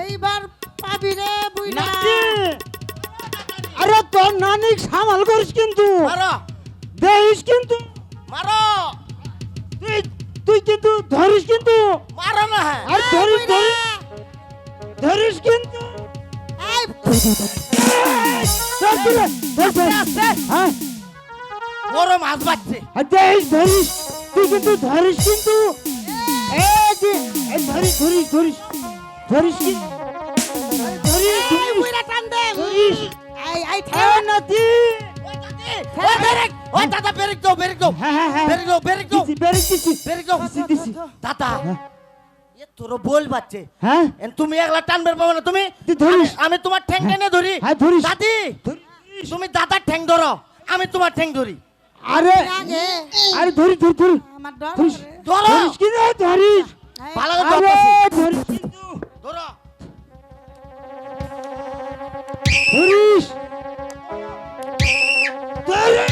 এইবার পাবি রে বুইড়া নাতি আরে তোর নানি সামাল করিস কিন্তু মারো দেখিস কিন্তু মারো তুই তুই কিন্তু ধরিস কিন্তু মারো না হ্যাঁ আর ধরিস ধরিস ধরিস কিন্তু এই ধর তুলে ধর ধর আস্তে। হ্যাঁ বড় মাছ বাচ্ছে আর দেখিস ধরিস তুই কিন্তু ধরিস কিন্তু এই যে এই ধরিস ধরিস ধরিস ধরিস কি ধরিস এই ধরিস বুইড়া টান দে ধরিস এই এ ঠেল নাতি ওই বেরেক ওই দাদা বেরেক দাও হ্যাঁ হ্যাঁ হ্যাঁ বেরেক দাও দিছি বেরিক দিছি বেরেক দাও দিছি দাদা এ তোর বল বাচ্চে হ্যাঁ এন তুমি একলা টানবে পাবো না তুমি তুই ধরিস। আমি তোমার ঠ্যাং টেনে ধরি হ্যাঁ, ধরিস। দাদি তুমি দাদার ঠ্যাং ধরো আমি তোমার ঠ্যাং ধরি আরে আগে আরে ধরিস ধরিস ধরিস আমার ডর ধরিস করে। ধরো ধরিস কি রে ধরিস ভালো করে আরে ধরতেছি। ধরিস কিন্তু ধরো ধরিস ধরিস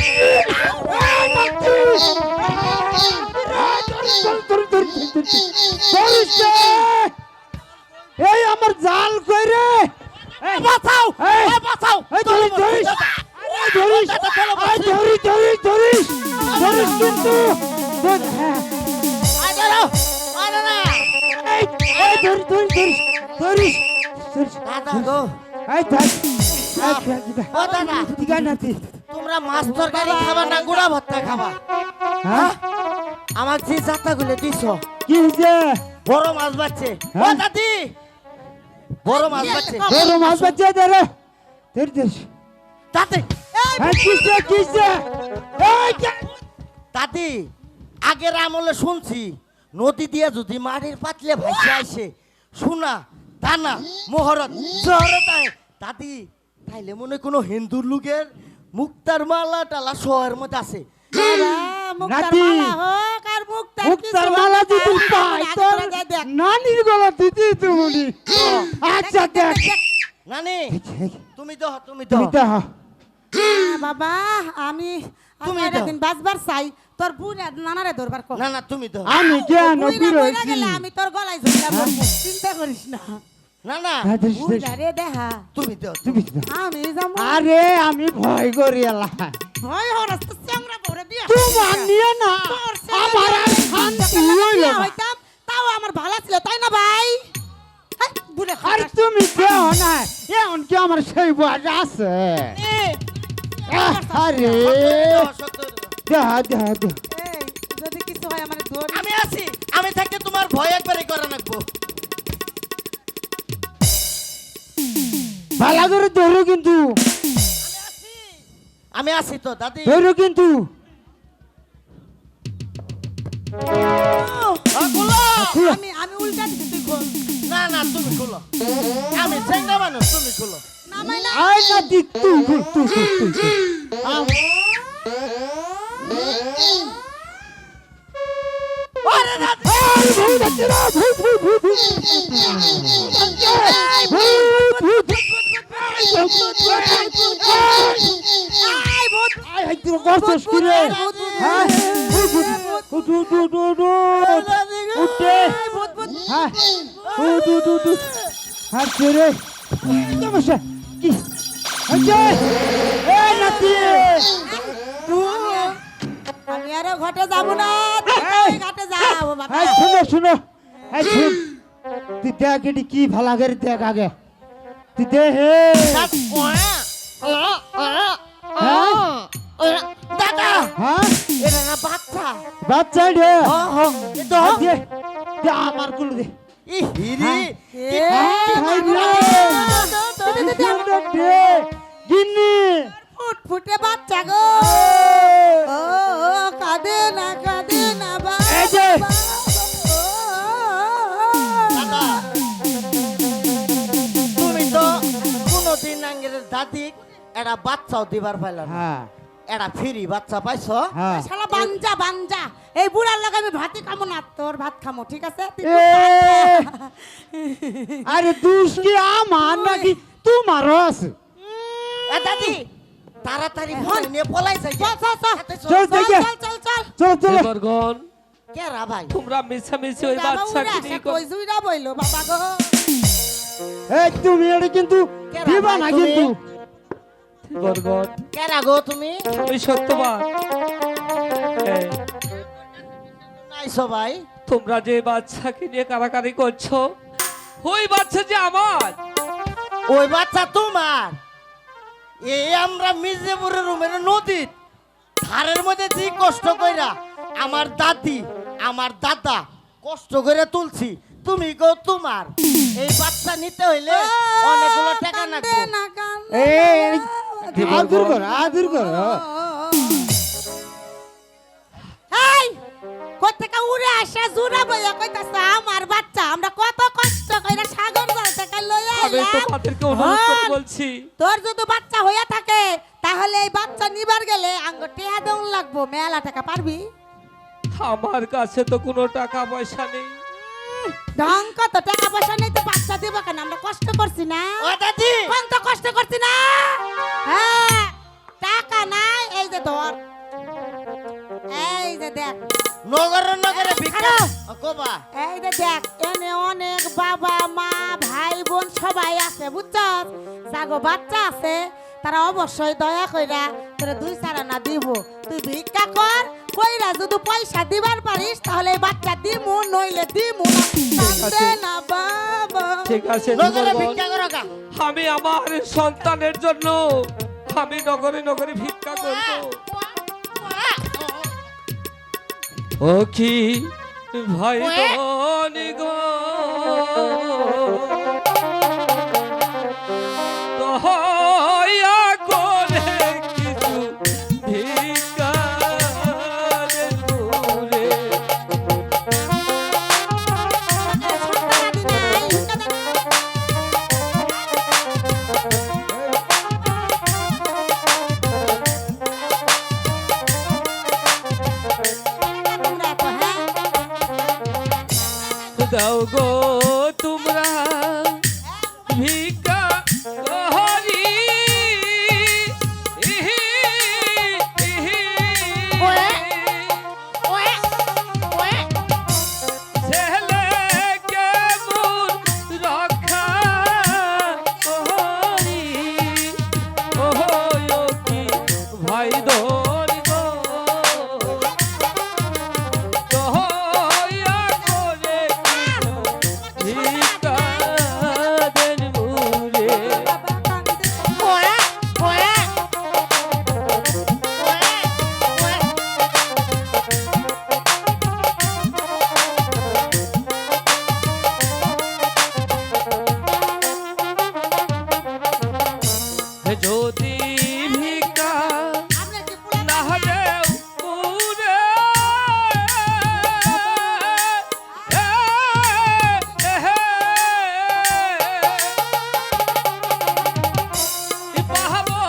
এই নাতি ধরিস রে। এই আমার জাল কই রে এই বাঁচাও এই, এই বাঁচাও এই ধরিস ধরিস এই ধরিস এই ধরিস ধরিস ধরিস ধরিস কিন্তু হ্যাঁ আয় ধরো আরে না এই এই ধরিস ধরিস ধরিস ধরিস ধরিস দাদা গো এই ধর ও দাদা দিগা নাতি তোমরা মাছ তরকারি খাবা না গুড়া ভর্তা খাবা হ্যাঁ আমার যে যাত্রা গুলো দিছো কি হইছে বড় মাছ বাচ্ছে ও হ্যাঁ? দাদি বড় মাছ বাচ্ছে বড় মাছ বাচ্চা দে রে ধর ধর দাদি হ্যাঁ কিসে এই দাদি আগের আমলে শুনছি নদী দিয়ে যদি মাটির পাতলে ভাসে আসে সোনা দানা মোহরত জহরত আয় দাদি তাইলে মনে কোনো হিন্দুর লোকের মুক্তার মালা টালা শহরের মধ্যে আছে বাবা, মুক্তার নাতি। মালা হোক আর মুক্তার মুক্তার কিছু মালা হোক যদি না, পাই আগে তোর তোরা যাই দেখ। নানির গলা দিতে তুমি আচ্ছা দেখ নানি তুমি তো তুমি তো বাবা আমি তুমি তুমি দাও। দিন বাজবার চাই তোর বুড়া নানারে ধরবার কর না না তুমি তো আমি কেন বুইড়া বির মইরা হইছি গেলে আমি তোর গলায় ঝুলা বলবো চিন্তা করিস না না না হ্যাঁ, ধরিস, ধরিস। বুইড়া রে দেখা তুমি তো তুমি তো। আমি যাবো আরে আমি ভয় করি আল্লাহ ভয় হরস তো চ্যাংড়া পরে দিয়া তোমার নিয়ে না তোর আমার আর শান্তি হইল না। হইতাম তাও আমার ভালো ছিল তাই না ভাই হাই, বুড়ে আর তুমি কেউ না এখন কি আমার সেই বয়স আছে আরে দেহা দেহা দেহা এই যদি কিছু হয় আমার ধর আমি আছি আমি থাকতে তোমার ভয় একবারে করে রাখবো ভালো করে ধরো কিন্তু আমি আছি তো দাদি ধরো কিন্তু খুলো আমি আমি উল্টা দিছি তুই খোল না না তুমি খুলো আমি চেঙ্গা মানুষ তুমি খুলো নামাই না আই না দি তুই ওরে দাদি আরে ভূত আছে না ভূত ভূত ভূত আই ভূত আই হাই তুই করছস কি রে হ্যাঁ উঠ উঠ উঠ উঠ উঠে আই ভূত ভূত হ্যাঁ উঠ উঠ উঠ আর কে রে সমস্যা কি হচ্ছে এ নাতি আমি আর ঘাটে যাব না তুই ঘাটে যাও বাবা এই শুনো শুনো এই শুন তুই দেখ এটি কি ভালো করে দেখ আগে তুই দে হে দাদা হ্যাঁ এটা না বাচ্চা বাচ্চা রে এ তো দে দে আমার কুল দে ই হিরি গিন্নি ফুট ফুটে বাচ্চা গো ও কাঁদে না বাবা এই যে। দাদা তুমি তো কোনদিন আঙ্গের দাদি এটা বাচ্চাও দিবার পাইল না হ্যাঁ এটা ফ্রি বাচ্চা পাইছো হ্যাঁ শালা বাঞ্জা বাঞ্জা এই বুড়ার লগে আমি ভাতই খামো না তোর ভাত খামো ঠিক আছে তুই এ, আরে দুষ কি আমার নাকি তোমারও আছে এ দাদি তাড়াতাড়ি ফোন নিয়ে পলাই যাই চল চল চল চল দেখে চল চল চল চলো চলো দেবরগণ কে রা ভাই তোমরা মিছামিছি ওই বাবা বাচ্চাকে উড়ে নিয়ে আসে কই জুইরা বইলো বাবা গো এই তুমি এটা কিন্তু কেরা দিবা ভাই না তুমি? কিন্তু বরগট কেরা গো তুমি? আমি সত্যবান। এই, নাই সবাই। তোমরা যে বাচ্চাকে নিয়ে কারাকারি করছো, ওই বাচ্চা যে আমার। ওই বাচ্চা তোমার? এই আমরা মির্জাপুরের রুমের নদীর ধারের মধ্যে যে কষ্ট কইরা আমার দাদি আমার দাদা কষ্ট করে তুলছি, তুমি গো তোমার। এই বাচ্চা নিতে হইলে অনেকগুলো টাকা কান্দে লাগবে। না, কান্দে এই না। আদর কর আদর কর। এই কোত্থেকে উড়ে আসে জুরা বইয়া কইতাছে আমার বাচ্চা, আমরা কত কষ্ট কইরা সাগর জাল থেকে লইয়া আমি আইলাম। তোমাদেরকে অনুরোধ করে হন, বলছি, তোর যদি বাচ্চা হইয়া থাকে তাহলে এই বাচ্চা নিবার গেলে আঙ্গ টেহা দেউন লাগবো, মেলা টাকা পারবি? আমার কাছে তো কোনো টাকা পয়সা নেই। ঢং কত টাকা পয়সা নেই তো বাচ্চা দিব কেন? আমরা কষ্ট করছি না? ও দাদি কোন তো কষ্ট করছি না? হ্যাঁ, টাকা নাই, এই যে ধর, এই যে দেখ, নগরে নগরে ভিক্ষা খালো। কোবা এই যে দেখ, এনে অনেক বাবা মা ভাই বোন সবাই আছে, বুঝছস? যাগো বাচ্চা আছে তারা অবশ্যই দয়া কইরা তোরে 2-4 আনা দিব। তুই ভিক্ষা কর, কইরা যদি পয়সা দিবার পারিস তাহলে এই বাচ্চা দিমু, নইলে দিমু না। কান্দে না বাবা। ঠিক আছে নগরে যুবকগণ, ভিক্ষা করো গা। আমি আমার সন্তানের জন্য আমি নগরে নগরে ভিক্ষা করব। ও কি ভাই ধনী গো, দয়া করে কিছু ভিক্ষা দেবো রে। সন্তানাদি নাই, ভিক্ষা দে। তোমরা তো, হ্যাঁ? দাও গো তোমরা ভিক্ষা করি, ছেলেকে মোর রক্ষা করি। ও কি ভাই ধনী গো, দয়া করে ভিক্ষা দেন মোরে। বাবা কান্দে। যদি ভিক্ষা আপনার কি পুরা না দেও মোরে, পাবো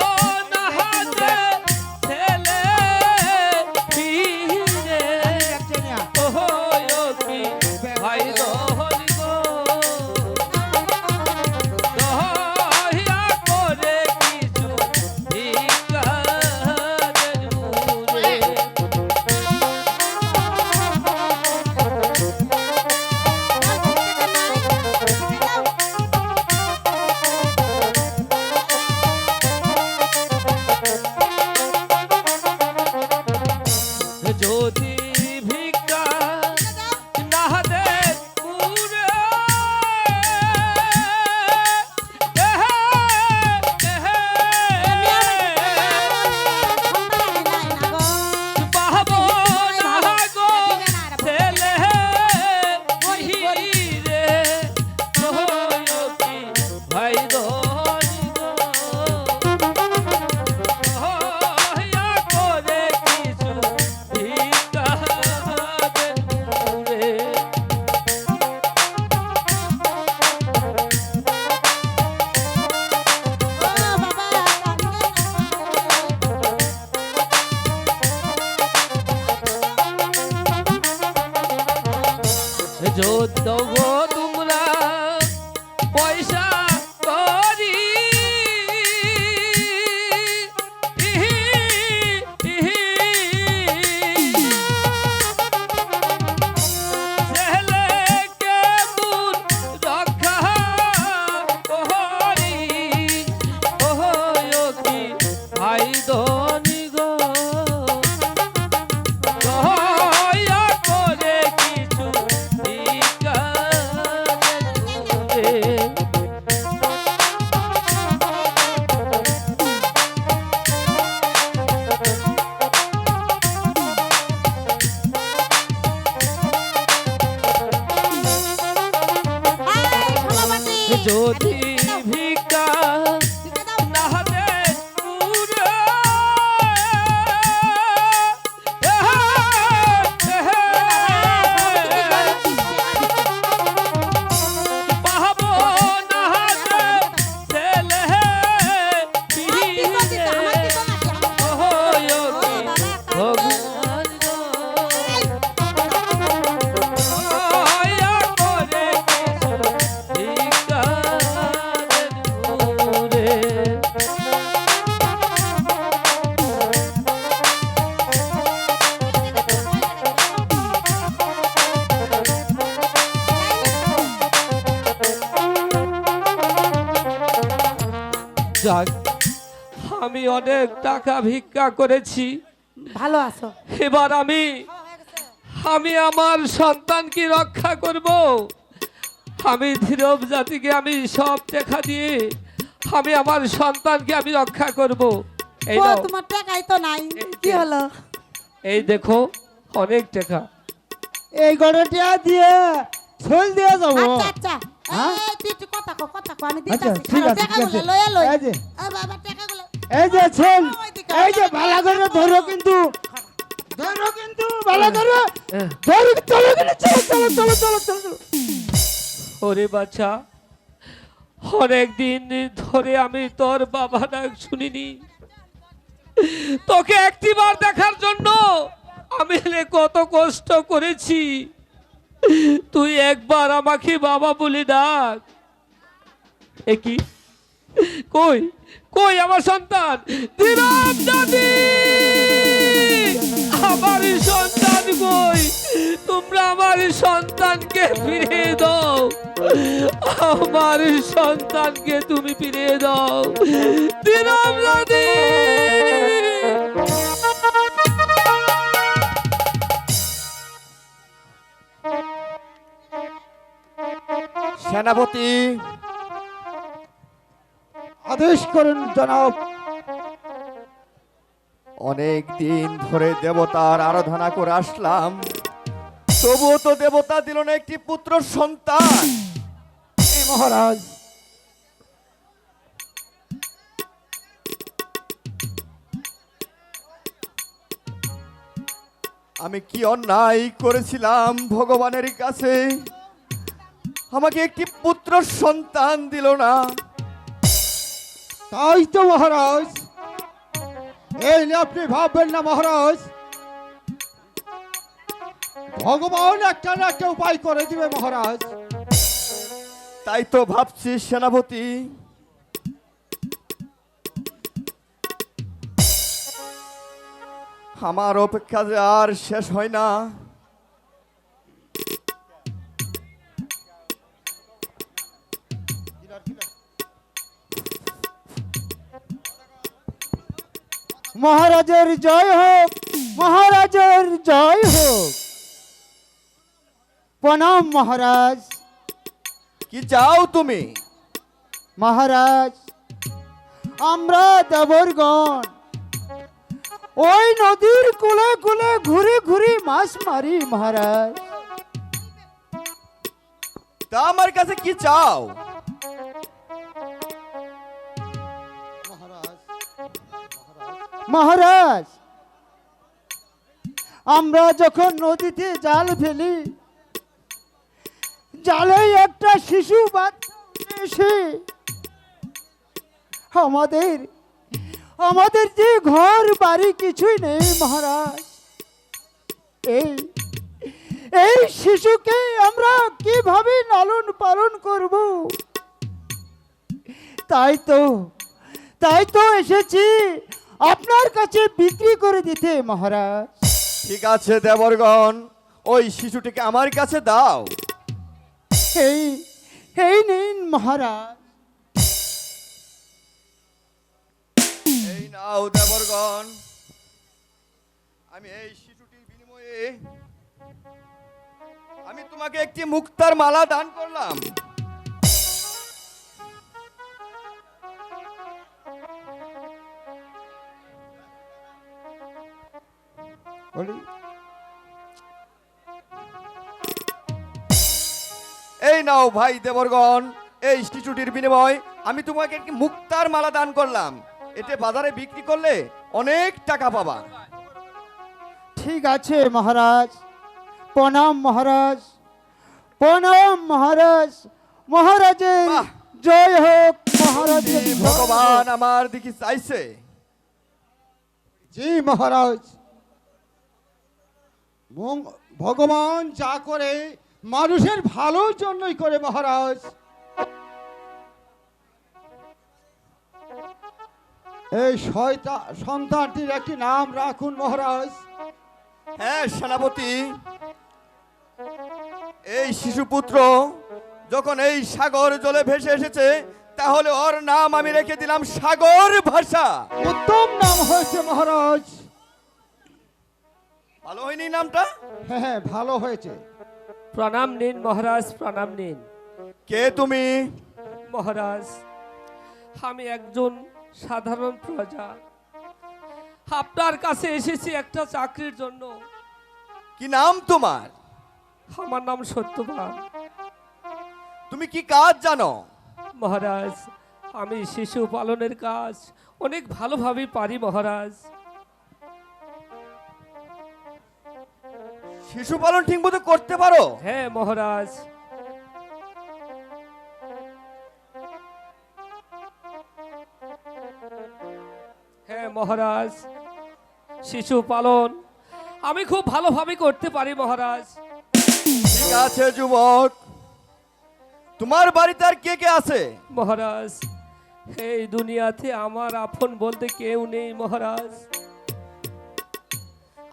না হাতে ছেলে ফিরে। ওহো কি ভাই ধনী গো, দয়া করে কিছু ভিক্ষা দেন মোরে। যদি ভিক্ষা না দেন মোরে, পাবো না গো ছেলে ফিরে। ওহো কি ভাই ধনী গো, দয়া করে কিছু ভিক্ষা দেন মোরে। যদি গো তোমরা পয়সা যাক, আমি অনেক টাকা ভিক্ষা করেছি, ভালো আছো? এবার আমি আমার সন্তানকে রক্ষা করব। আমি ধীরব জাতিকে আমি সব টাকা দিয়ে আমি আমার সন্তানকে আমি রক্ষা করব। এই ও, নাও, তোমার টাকাই তো নাই, কি হলো? এই দেখো অনেক টাকা। এই গড়াটা দিয়ে ছল দিয়ে যাবো। আচ্ছা আচ্ছা, হ্যাঁ? এই তুই একটু কথা কও, কথা কও, আমি আচ্ছা, দিতাছি। ঠিক আছে, ঠিক টাকাগুলো আছে। লয়ে লই। এই যে। বাবা টাকাগুলো এই যে ছল, ওইদিকে, এই যে ভালো করে ধরো কিন্তু, ধরো কিন্তু ভালো করে ধরো, চলো কিন্তু, চলো চলো চলো চলো চলো চলো। ওরে বাচ্চা, অনেক দিন ধরে আমি তোর বাবা ডাক শুনিনি, তোকে একটিবার দেখার জন্য আমি কত কষ্ট করেছি। তুই একবার আমাকে বাবা বলে ডাক। কি কই কই আমার সন্তান? ধীরব দাদি, আমার সন্তান কই? তোমরা আমার সন্তানকে ফিরিয়ে দাও, আমার সন্তানকে তুমি ফিরিয়ে দাও। ধীরব দাদি। সেনাপতি, আদেশ করুন জনাব। অনেক দিন ধরে দেবতার আরাধনা করে আসলাম, তবুও তো দেবতা দিল না একটি পুত্র সন্তান। এই মহারাজ, আমি কি অন্যায় করেছিলাম ভগবানের কাছে? আমাকে একটি পুত্র সন্তান দিল না। তাই তো মহারাজ, এই নিয়ে আপনি ভাববেন না মহারাজ, ভগবান একটা না একটা উপায় করে দিবে মহারাজ। তাই তো ভাবছি সেনাপতি। আমার অপেক্ষা যে আর শেষ হয় না। মহারাজের জয় হোক, মহারাজের জয় হোক। প্রণাম মহারাজ। কি চাও তুমি? মহারাজ, আমরা দেবরগণ ওই নদীর কুলে কুলে ঘুরে ঘুরে মাছ মারি মহারাজ। তা আমার কাছে কি চাও? মহারাজ, আমরা যখন নদীতে জাল ফেলি, জালে একটা শিশু বাচ্চা এসে আমাদের যে ঘর বাড়ি কিছুই নেই মহারাজ, এই এই শিশুকে আমরা কিভাবে লালন পালন করব? তাই তো এসেছি আপনার কাছে বিক্রি করে দিতে মহারাজ। ঠিক আছে দেবরগণ, ওই শিশুটিকে আমার কাছে দাও। এই এই নিন মহারাজ। এই নাও দেবরগণ, আমি এই শিশুটির বিনিময়ে আমি তোমাকে একটি মুক্তার মালা দান করলাম। এই নাও ভাই দেবরগণ, এই শিশুটির বিনিময় আমি তোমাকে একটি মুক্তার মালা দান করলাম। এতে বাজারে বিক্রি করলে অনেক টাকা পাবা। ঠিক আছে মহারাজ। প্রণাম মহারাজ, প্রণাম মহারাজ। মহারাজের বাহ! জয় হোক, মহারাজের জি, জয় ভগবান হোক। আমার দিকে চাইছে। জি মহারাজ, ভগবান যা করে মানুষের ভালোর জন্যই করে মহারাজ। এই সন্তানটির একটি নাম রাখুন মহারাজ। হ্যাঁ সেনাপতি, এই শিশুপুত্র যখন এই সাগর জলে ভেসে এসেছে, তাহলে ওর নাম আমি রেখে দিলাম সাগর ভাষা। উত্তম নাম হয়েছে মহারাজ। ভালো হয়নি নামটা? হ্যাঁ হ্যাঁ, ভালো হয়েছে। প্রণাম নিন মহারাজ, প্রণাম নিন। কে তুমি? মহারাজ, আমি একজন সাধারণ প্রজা, আপনার কাছে এসেছি একটা চাকরির জন্য। কি নাম তোমার? আমার নাম সত্যবান। তুমি কি কাজ জানো? মহারাজ, আমি শিশু পালনের কাজ অনেক ভালোভাবে পারি মহারাজ। শিশু পালন ঠিক মতো করতে পারো? হ্যাঁ মহারাজ। হ্যাঁ মহারাজ, শিশু পালন আমি খুব ভালোভাবে করতে পারি মহারাজ। ঠিক আছে যুবক, তোমার বাড়িতে আর কে কে আছে? মহারাজ, এই দুনিয়াতে আমার আপন বলতে কেউ নেই মহারাজ।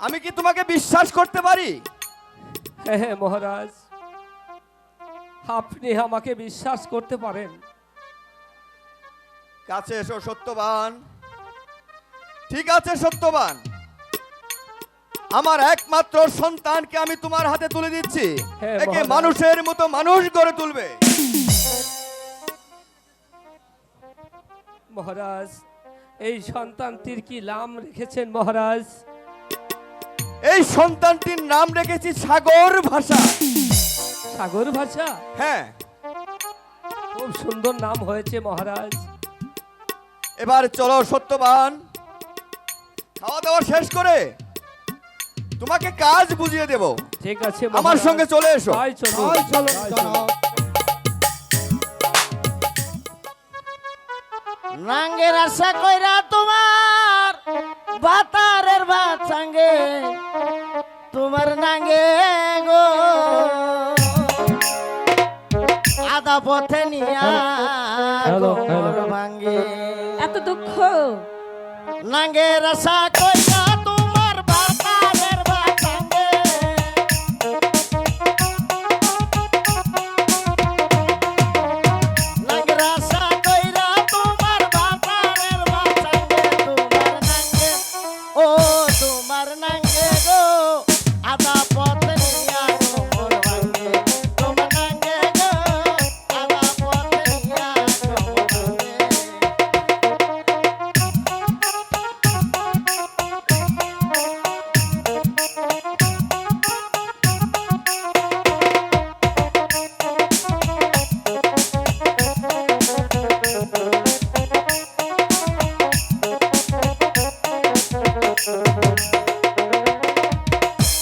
আমি কি তোমাকে বিশ্বাস করতে পারি? হ্যাঁ হ্যাঁ মহারাজ, আপনি আমাকে বিশ্বাস করতে পারেন। কাছে এসো সত্যবান। ঠিক আছে সত্যবান, আমার একমাত্র সন্তানকে আমি তোমার হাতে তুলে দিচ্ছি। হ্যাঁ, একে মহারাজ। মানুষের মতো মানুষ গড়ে তুলবে। মহারাজ, এই সন্তানটির কি নাম রেখেছেন মহারাজ? এই সন্তানটির নাম রেখেছি সাগর ভাষা। সাগর ভাষা? হ্যাঁ, খুব সুন্দর নাম হয়েছে মহারাজ। এবার চলো সত্যবান, খাওয়া দাওয়া শেষ করে তোমাকে কাজ বুঝিয়ে দেব। ঠিক আছে আমার মহারাজ। সঙ্গে চলে এসো। তাই চলুন। তাই চলো তাই জনাব। চলুন। নাঙ্গের আশা কইরা তোমার বাতারের ভাত সঙ্গে তোমার নাঙ্গে গো আদা পথে নিয়া গোবর ভাঙ্গে। এত দুঃখ? নাঙ্গের আশা কইরা তোমার বাতারের ভাত সঙ্গে নাঙ্গের আশা কইরা তোমার বাতারের ভাত সঙ্গে তোমার নাঙ্গে ও তোমার নাঙ্গে গো আদা পথে নিয়া গোবর ভাঙ্গে। তোমার নাঙ্গে গো আদা পথে নিয়া গোবর ভাঙ্গে।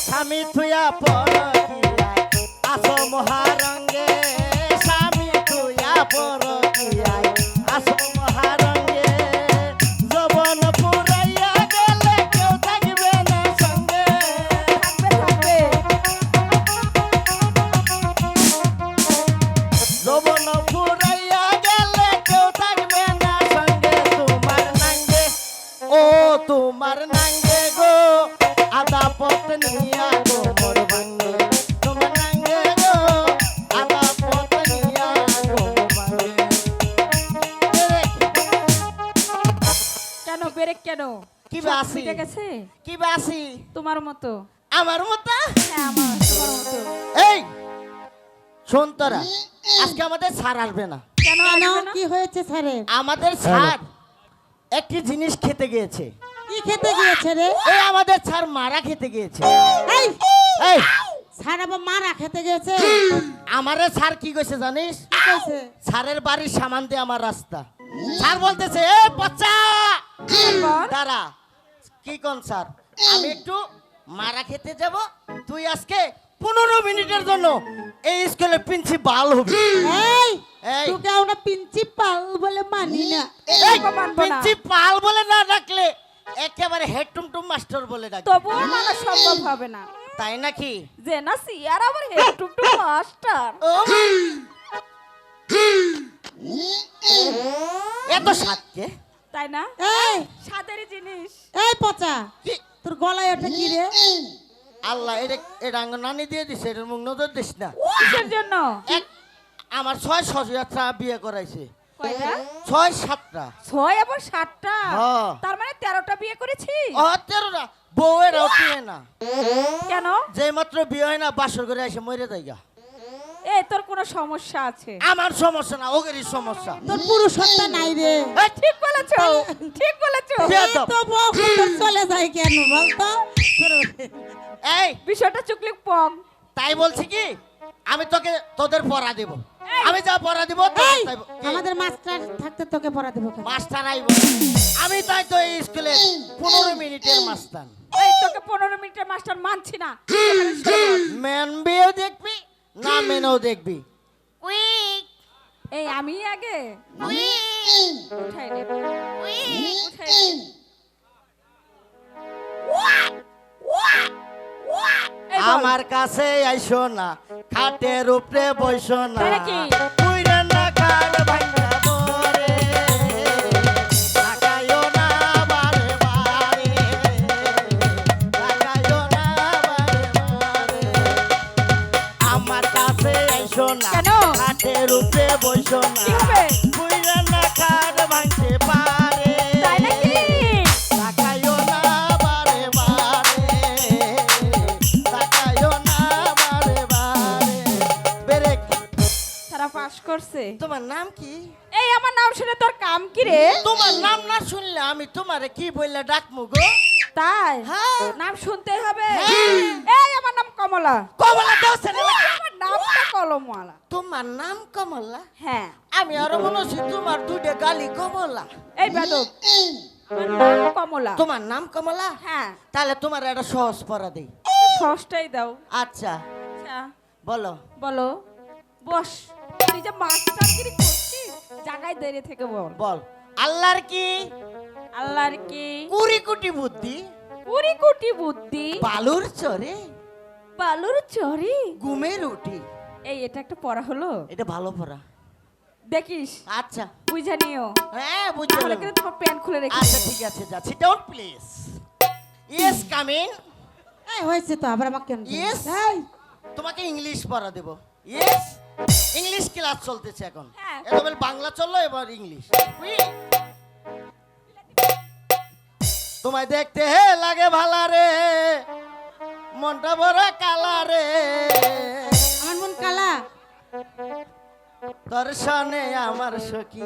স্বামী থুয়া পরকিয়ায় আসো মহারঙ্গে। স্বামী থুয়া পরকিয়ায় আসো মহারঙ্গে। যৌবন ফুরাইয়া গেলে কেউ থাকবে না সঙ্গে। যৌবন ফুরাইয়া গেলে কেউ থাকবে না সঙ্গে। তোমার নাঙ্গে ও তোমার নাঙ্গে গো আদা পথ নিয়া গোবর ভাঙ্গে। তোমার নাঙ্গে গো আদা পথ নিয়া গোবর ভাঙ্গে। কেন ব্রেক কেন? কি বাসি? ঠিক আছে, কি বাসি? তোমার মতো। আমার মতো? হ্যাঁ, আমার তোমার মতো। এই শোন তোরা, আজকে আমাদের ছাড় আসবে না। কেন কেন? আসবে না? কি হয়েছে স্যারে? আমাদের ছাড় একটি জিনিস খেতে গিয়েছে। কি খেতে গিয়েছে রে? এই আমাদের ছাড় মারা খেতে গিয়েছে। এই এই স্যার আবার মারা খেতে গেছে? আমারে ছাড় কি কইছে জানিস? কি কইছে? ছাড়ের বাড়ির সামান দিয়ে আমার রাস্তা। স্যার বলতেছে এ বাচ্চা দাঁড়া। কি কোন স্যার, আমি একটু মারা খেতে যাব, তুই আজকে 15 মিনিটের জন্য এই স্কুলে প্রিন্সিপাল হবি। এই এই তোকে আমরা প্রিন্সিপাল বলে মানি না। প্রিন্সিপাল বলে না ডাকলে একেবারে হেড টুমটুম মাস্টার বলে ডাক। তবুও মানা সম্ভব হবে না। তাই নাকি? যে না সিয়ার আবার হেড টু টু মাস্টার। ও এত সাতকে তাই না? এই সাদেরই জিনিস। এই পচা, কি? তোর গলায় ওটা কি রে? আল্লাহ এটা আঙ্গ নানি দিয়ে দিছে, এটার মুখ নজর দিস না। কিসের জন্য? এক আমার 6 সহযাত্রা বিয়ে করাইছে। কয়টা? 6-7টা। 6 আবার 7টা। হ্যাঁ। তার মানে 13টা বিয়ে করেছি। ও 13টা বউয়ের ওঠে না, কেন? যে মাত্র বিয়ে হয় না বাসর করে এসে মরে যায়গা। এই তোর কোনো সমস্যা আছে? আমার সমস্যা না, ওগেরই সমস্যা। তোর পুরুষত্ব নাই রে। এই, ঠিক বলেছো, ঠিক বলেছো। বেয়াদব। তো বউ তোর চলে যায় কেন বলতো? এই বিষয়টা চুকলি পং। তাই বলছি কি, আমি তোদের পড়া দেব। এই। আমি যা পড়া দিব এই, আমাদের আমাদের মাস্টার থাকতে তোকে পড়া দেবো কেন? মাস্টার আইব। আমি তাই তো এই স্কুলে 15 মিনিটের মাস্টার। এই তোকে 15 মিনিটের মাস্টার মানছি না। ম্যান বিয়েও দেখবি না মেনেও দেখবি। কুইক এই আমি আগে কুইক উঠাই নে। কুইক। উঠাই নে। এই বল। আমার কাছে আইসো না, খাটের উপরে বইসো না। তাহলে কি? পুইরা না খাট ভাঙা পরে, তাকাইও না বারে বারে, তাকাইও না বারে বারে। আমার কাছে আইসো না, কেন? খাটের উপরে বইসো না। কি হবে? পুইরা না খাট ভাঙতে পারে। তাই নাকি? তাকাইও না বারে বারে, তাকাইও না বারে বারে। ব্রেক। সারা পাস করছে। তোমার নাম কি? এই আমার নাম শুনে তোর কাম কি রে? তোমার নাম না শুনলে আমি তোমারে কি বললে ডাকমু গো? তাই? হ্যাঁ। নাম শুনতে হবে। হ্যাঁ। এই আমার নাম কমলা। কমলা দাও ছেলে। আমার নামটা কলমওয়ালা। তোমার নাম কমলা? হ্যাঁ। আমি আরো মনে হচ্ছে তোমার দুইটা গালি কমলা। এই বেদব। আমার নাম কমলা। তোমার নাম কমলা? হ্যাঁ। তাহলে তোমার একটা সহজ পড়া দেই। ষষ্ঠটাই দাও। আচ্ছা আচ্ছা বলো। বলো। বস। তুই যে মাস্টারগিরি করছিস জায়গায় দাঁড়িয়ে থেকে বল। বল। আল্লাহর কি আল্লাহর কি? কুড়ি কোটি বুদ্ধি, 20 কোটি বুদ্ধি, বালুর চরে বালুর চরি। ঘুমের উঠি। এই এটা একটা পড়া হলো। এটা ভালো পড়া। দেখিস আচ্ছা বুঝা নিও। হ্যাঁ বুঝতে তাহলে পারলাম। কিন্তু তোমার প্যান্ট খুলে রেখে আচ্ছা ঠিক আছে, যা sit down please. Yes coming. এই হয়েছে তো আবার আমাকে কেন? Yes. এই, তোমাকে ইংলিশ পড়া দেব। ইয়েস ইংলিশ ক্লাস চলতেছে এখন। হ্যাঁ। এবার বাংলা চললো, এবার ইংলিশ। তোমায় দেখতে হে লাগে ভালা রে, মনটা বড় কালা রে। আমার মন কালা। তোর সনে আমার সখী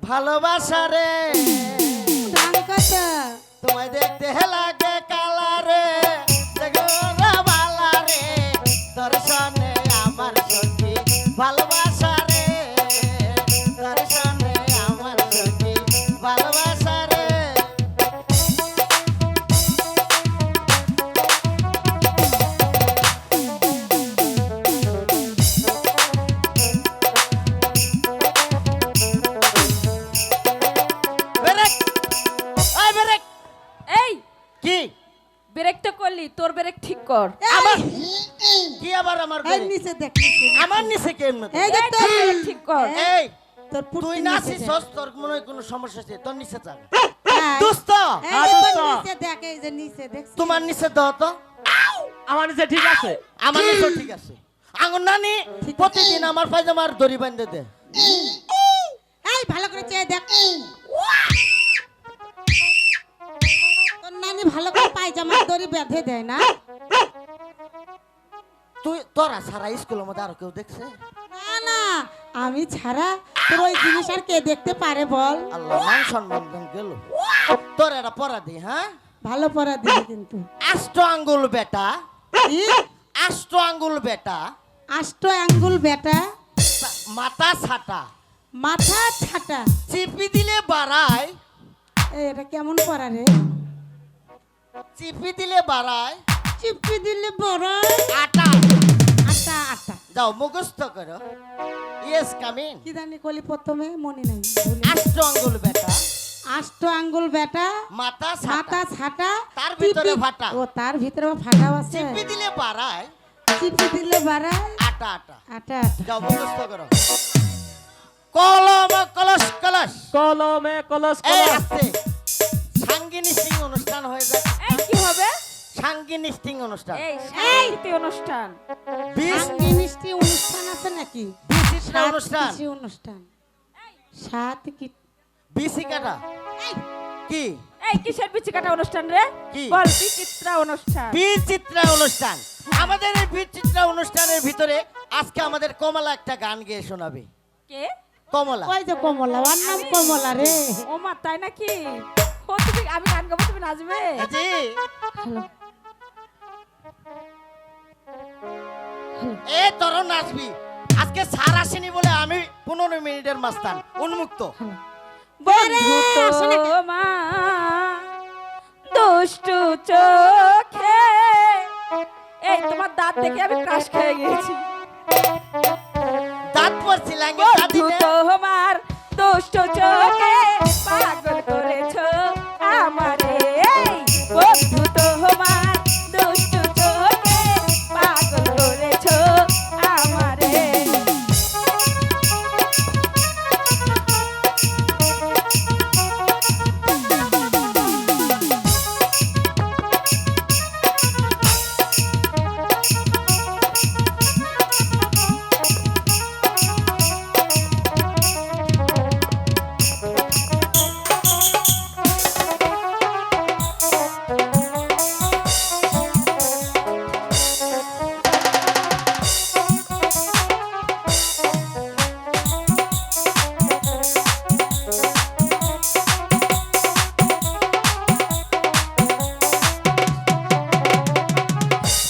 ভালোবাসা রে। ঢং কথা। তোমায় দেখতে হে লাগে কালা রে, দেখো রে ভালা রে। তোর সনে আমার সখী ভালোবাসা রে, তোর সনে আমার সখী ভালোবাসা রে। ব্রেক। এই ব্রেক। এই কি ব্রেক তো করলি, তোর ব্রেক ঠিক কর। আমার কি আবার আমার এই ব্রেক? নিচে দেখ নিচে। আমার নিচে কেমন? এই যে এই তোর ব্রেক ঠিক কর। এই তোর তুই পুটকি নাচিস, নিচে দেখ। তোর মনে হয় কোনো সমস্যা আছে, তোর নিচে যা। হ্যাঁ। দোস্ত এই যে তোর নিচে দেখ, এই যে নিচে দেখছিস? তোমার নিচে দাও তো। আমার নিচে ঠিক আছে। আমার নিচে ঠিক আছে। আঙুর নানি প্রতিদিন আমার পায়জামার দড়ি বাঁধে দে। এই ভালো করে চেয়ে দেখ। তোর নানি ভালো করে পায়জামার দড়ি বেঁধে দেয় না? তুই তোরা সারা স্কুলের মধ্যে আরো কেউ দেখছে? না না, আমি ছাড়া তোর ওই জিনিস আর কে দেখতে পারে বল? আল্লাহ মান সম্মান গেল। তোর একটা পড়া দি, হ্যাঁ? ভালো পড়া দিবি কিন্তু। আষ্ট আঙ্গুল বেটা, কি? আষ্ট আঙ্গুল বেটা, আষ্ট আঙ্গুল বেটা, মাথা ছাটা, মাথা ছাটা। চিপি দিলে বাড়ায়, এই এটা কেমন পড়া রে? চিপি দিলে বাড়ায়, চিপকি দিলে বড় আটা। আটা আটা। যাও মুখস্থ করো। Yes coming. কি জানি কলি প্রথমে মনে নাই, ভুলে। আষ্ট আঙ্গুল বেটা, আষ্ট আঙ্গুল বেটা, মাথা মাথা ছাটা, ছাটা, তার ভিতরে চিপি- ফাটা। ও তার ভিতরে ফাটাও আছে। চিপি দিলে বাড়ায়, চিপি দিলে বাড়ায় আটা আটা। আটা আটা। যাও মুখস্থ করো। কলম কলস কলস। কলমে কলস এই কলস। আস্তে। সাংগিনিস্টিং অনুষ্ঠান হয়ে যায়। এই কি হবে? সাংগিনিস্টিং অনুষ্ঠান। এই সাংস্কৃতিক অনুষ্ঠান। বিশ সাংগি মিষ্টি অনুষ্ঠান আছে নাকি? বিশিষ্ট অনুষ্ঠান। কৃষি অনুষ্ঠান। সাত কি বিসি কাটা কি এই কিসের বিচি কাটা অনুষ্ঠান রে? কি? বল বিচিত্রা অনুষ্ঠান। বিচিত্রা অনুষ্ঠান। আমাদের এই বিচিত্রা অনুষ্ঠানের ভিতরে আজকে আমাদের কমলা একটা গান গেয়ে শোনাবে। কে? কমলা। ওই যে কমলা, ওর নাম কমলা রে। ও মা, তাই নাকি? ও তুমি, আমি গান গাবো, তুমি নাচবে? জি। এ তোর নাচবি। আজকে স্যার আসেনি বলে আমি 15 মিনিটের মাস্তান উন্মুক্ত। বন্ধু তোমার দুষ্টু চোখে, এই তোমার দাঁত দেখে আমি ক্রাশ খেয়ে গেছি। দাঁত পড়ছি লাগে দাদি বন্ধু তোমার দুষ্টু চোখে পাগল করেছো আমারে। এই বন্ধু তোমার দুষ্টু চোখে পাগল করেছো আমারে।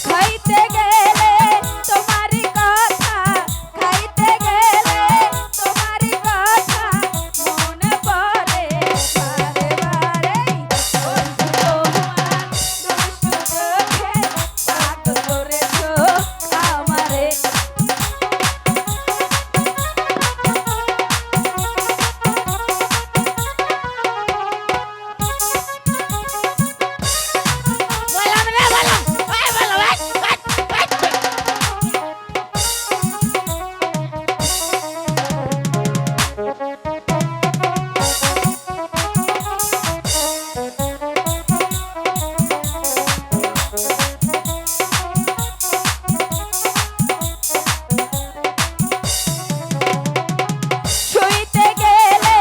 খাইতে গেলে তোমারই কথা, খাইতে গেলে তোমারই কথা মনে পড়ে বারে বারে। বন্ধু তোমার দুষ্টু চোখে পাগল করেছো আমারে। বললাম রে বললাম ওই বললাম শুইতে গেলে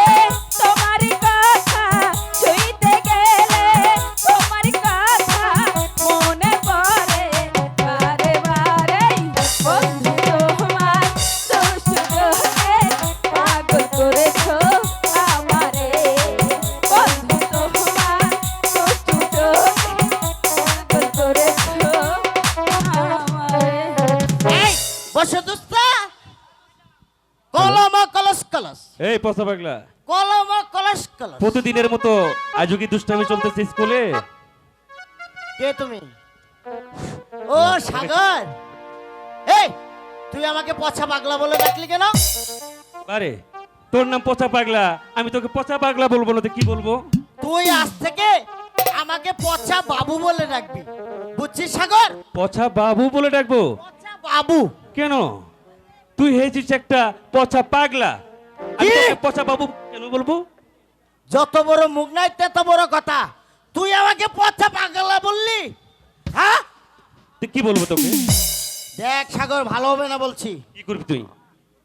তোমারই কথা, শুইতে গেলে তোমারই কথা মনে পড়ে বারে বারে। বন্ধু তোমার দুষ্টু চোখে পাগল করেছো আমারে। বন্ধু তোমার দুষ্টু চোখে পাগল করেছো আমারে। এই বসো দোস্ত কলম কলস কলস এই পচা পাগলা, কলম কলস কলস প্রতিদিনের মতো আজও কি দুষ্টামি চলতেছে স্কুলে? কে তুমি? ও সাগর। এই তুই আমাকে পছা পাগলা বলে ডাকলি কেন? আরে তোর নাম পচা পাগলা, আমি তোকে পচা পাগলা বলবো না তো কি বলবো? তুই আজ থেকে আমাকে পছা বাবু বলে ডাকবি, বুঝছিস সাগর? পচা বাবু বলে ডাকবো? পছা বাবু। কেন? তুই হয়েছিস একটা পচা পাগলা, আমি কি? তোকে পচা বাবু কেন বলবো? যত বড় মুখ নাই তত বড় কথা। তুই আমাকে পছা পাগলা বললি? হ্যাঁ তুই কি বলবো তোকে? দেখ সাগর, ভালো হবে না বলছি, কি করবি তুই?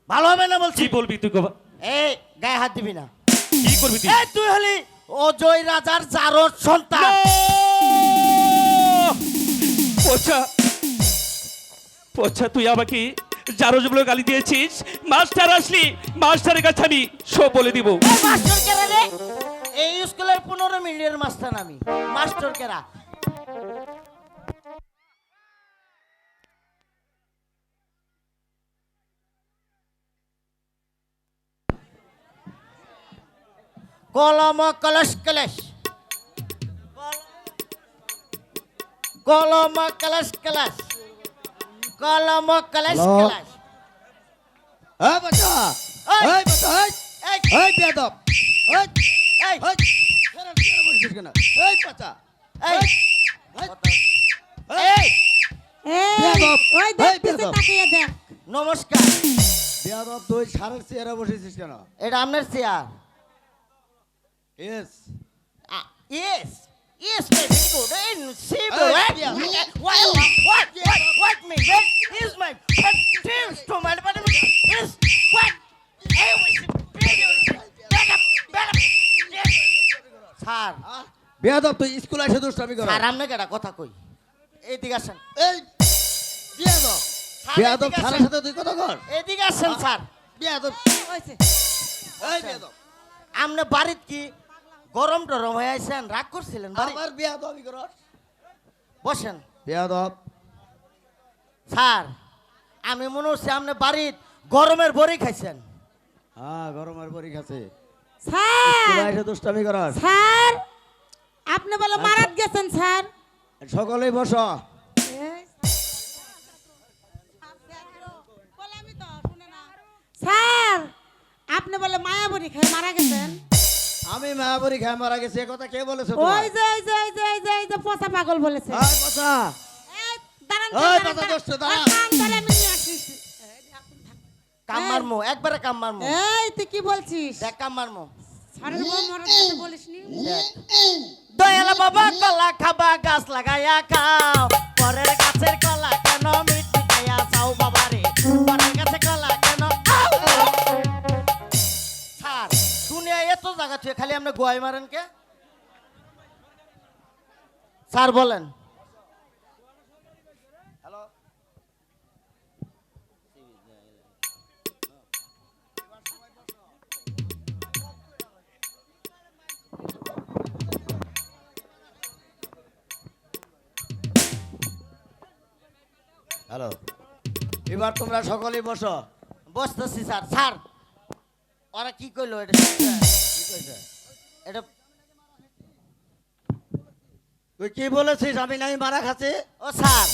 ভালো হবে না বলছি। কি বলবি তুই? এই গায়ে হাত দিবি না। কি করবি তুই? এই তুই হলি অজয় রাজার জারদ সন্তান। পচা পচা, তুই আমাকে জারজ বলে গালি দিয়েছিস। মাস্টার আসলি, মাস্টারের কাছে আমি সব বলে দিব। এই মাস্টার কেরা রে? এই স্কুলের 15 মিনিটের মাস্টার আমি। মাস্টার কেরা? কলম কলস কলস কলম কলস কলস কলম কলস কলস। এই বাচ্চা, এই! এই বাচ্চা, এই! এই! এই বেয়াদব, এই! এই! এই! এরা কি বলছিস কেন? এই বাচ্চা, এই! এই! এই! এই, বেয়াদব, ওই দেখ, এই পিছে বেয়াদব। তাকিয়ে দেখ। নমস্কার। বেয়াদব, তুই সারের চেয়ারে বসেছিস কেন? এটা আপনার chair? Yes. Yes. Yes, very good. And see the Hey, what? yeah. What me? That is my first to my department. Is what? I was sir বেয়াদব তুই স্কুল এসে দুষ্টামি কর স্যার আমনে কেডা কথা কই এইদিকে আসেন এই বেয়াদব স্যার, বেয়াদব এদিকে থানার আসেন। সাথে তুই কথা কর এইদিকে আসেন স্যার বেয়াদব হয়েছে এই বেয়াদব আমনে বাড়িত কি গরম টরম হয়ে আইছেন রাগ করছিলেন বাড়ি আবার বেয়াদবি করস বসেন বেয়াদব স্যার আমি মনে হচ্ছে আপনি বাড়িত গরমের বড়ি খাইছেন হ্যাঁ গরমের পরী খাচ্ছে স্যার স্কুল এসে দুষ্টামি করস স্যার আপনি বলে মারাত গেছেন স্যার সকলেই বস স্যার আপনি বলে মায়াবরী খেয়ে মারা গেছেন আমি মায়াবরী খায় মারা গেছি এ কথা কে বলেছে ওই যে ওই যে ওই যে ওই যে ওই যে পচা পাগল বলেছে এই পচা এই, দাঁড়ান, ওই দাঁড়ান, পচা দাঁড়ান। দোস্ত, দাঁড়া। ওই কান ধরে আমি নিয়ে আসিস। কাম মারমু একবারে কাম মারমু এই তুই কি বলছিস দেখ কাম মারমু স্যারের বউ মরার কথা বলিসনি দেখ দয়াল বাবা কলা খাবা গাছ লাগাইয়া খাও পরের গাছের কলা কেন মিষ্টি খাইয়া চাও বাবা রে পরের গাছে কলা কেন আউ! স্যার দুনিয়া এত জায়গা তুই খালি আপনি গোয়াই মারেন কে স্যার বলেন হ্যালো এবার তোমরা সকলেই বসো বসতেছি স্যার স্যার ওরা কি কইলো এটা শুনছেন? কি কইছে এটা তুই কি বলেছিস আমি নাই মারা খাচ্ছি ও স্যার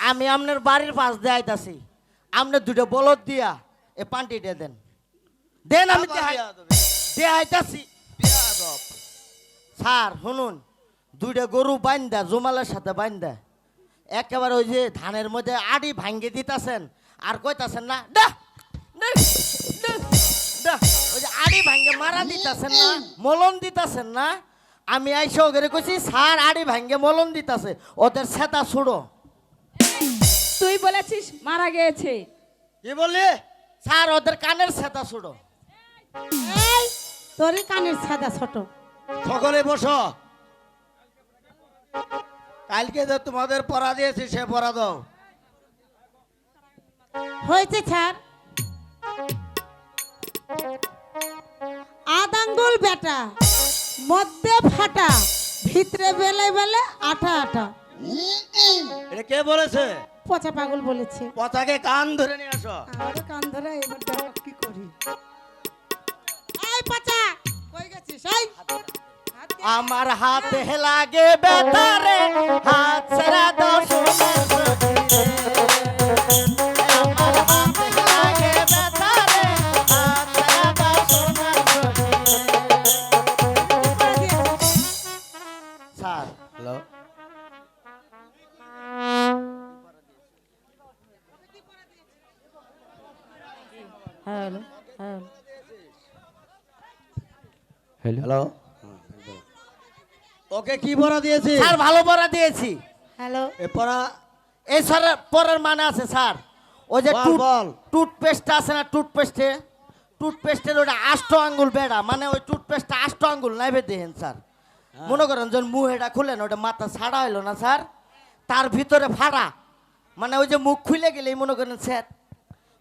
আমি আপনার বাড়ির পাশ দিয়ে আইতাছি আপনার দুটো বলদ দিয়া এ পান্টিটা দেন দেন আমি দিয়ে আইতাছি বেয়াদব স্যার শুনুন দুইটা গরু বাইন্দা জমালের সাথে বাইন্দা একেবারে ওই যে ধানের মধ্যে আড়ি ভাঙ্গে দিতাছেন আর কইতাছেন না ডা ডা, ডা, ডা। ওই যে আড়ি ভাঙ্গে মারা দিতাছেন না মলন দিতাছেন না আমি আইসা ওকে কইছি স্যার আড়ি ভাঙ্গে মলন দিতাছে ওদের সেতা ছুড়ো তুই বলেছিস মারা গিয়েছে। কি বললি স্যার ওদের কানের সেতা ছুড়ো এই তোরই কানের সাদা ছোট সকলে বসো কালকে যে তোমাদের পড়া দিয়েছি সে পড়া দাও হয়েছে স্যার আদাঙ্গুল বেটা মধ্যে ফাটা ভিতরে বেলে বেলে আটা আটা এটা কে বলেছে পচা পাগল বলেছে পতাকে কান ধরে নিয়ে আসো আমারও কান ধরে এবার দেখো কি করি এই পচা কই গেছিস এই হাত দে। আমার হাতে লাগে বেতারে হাত সেরা দশ আমার হাতে লাগে বেতারে হাত সেরা দশ sir hello hello hello hello okay কি পড়া দিয়েছি স্যার ভালো পড়া দিয়েছি হ্যালো এ পড়া এই স্যার পরের মানে আছে স্যার ওই যে বল, বল। টুথপেস্টটা আছে না টুথপেস্টের ওটা আষ্ট আঙ্গুল বেড়া মানে ওই টুথপেস্টটা আষ্ট আঙ্গুল নাইবে দেখেন স্যার মনে করেন যখন মুখ এটা খুলেন ওটা মাথা ছাড়া হইলো না স্যার তার ভিতরে ফাড়া মানে ওই যে মুখ খুলে গেলেই মনে করেন স্যার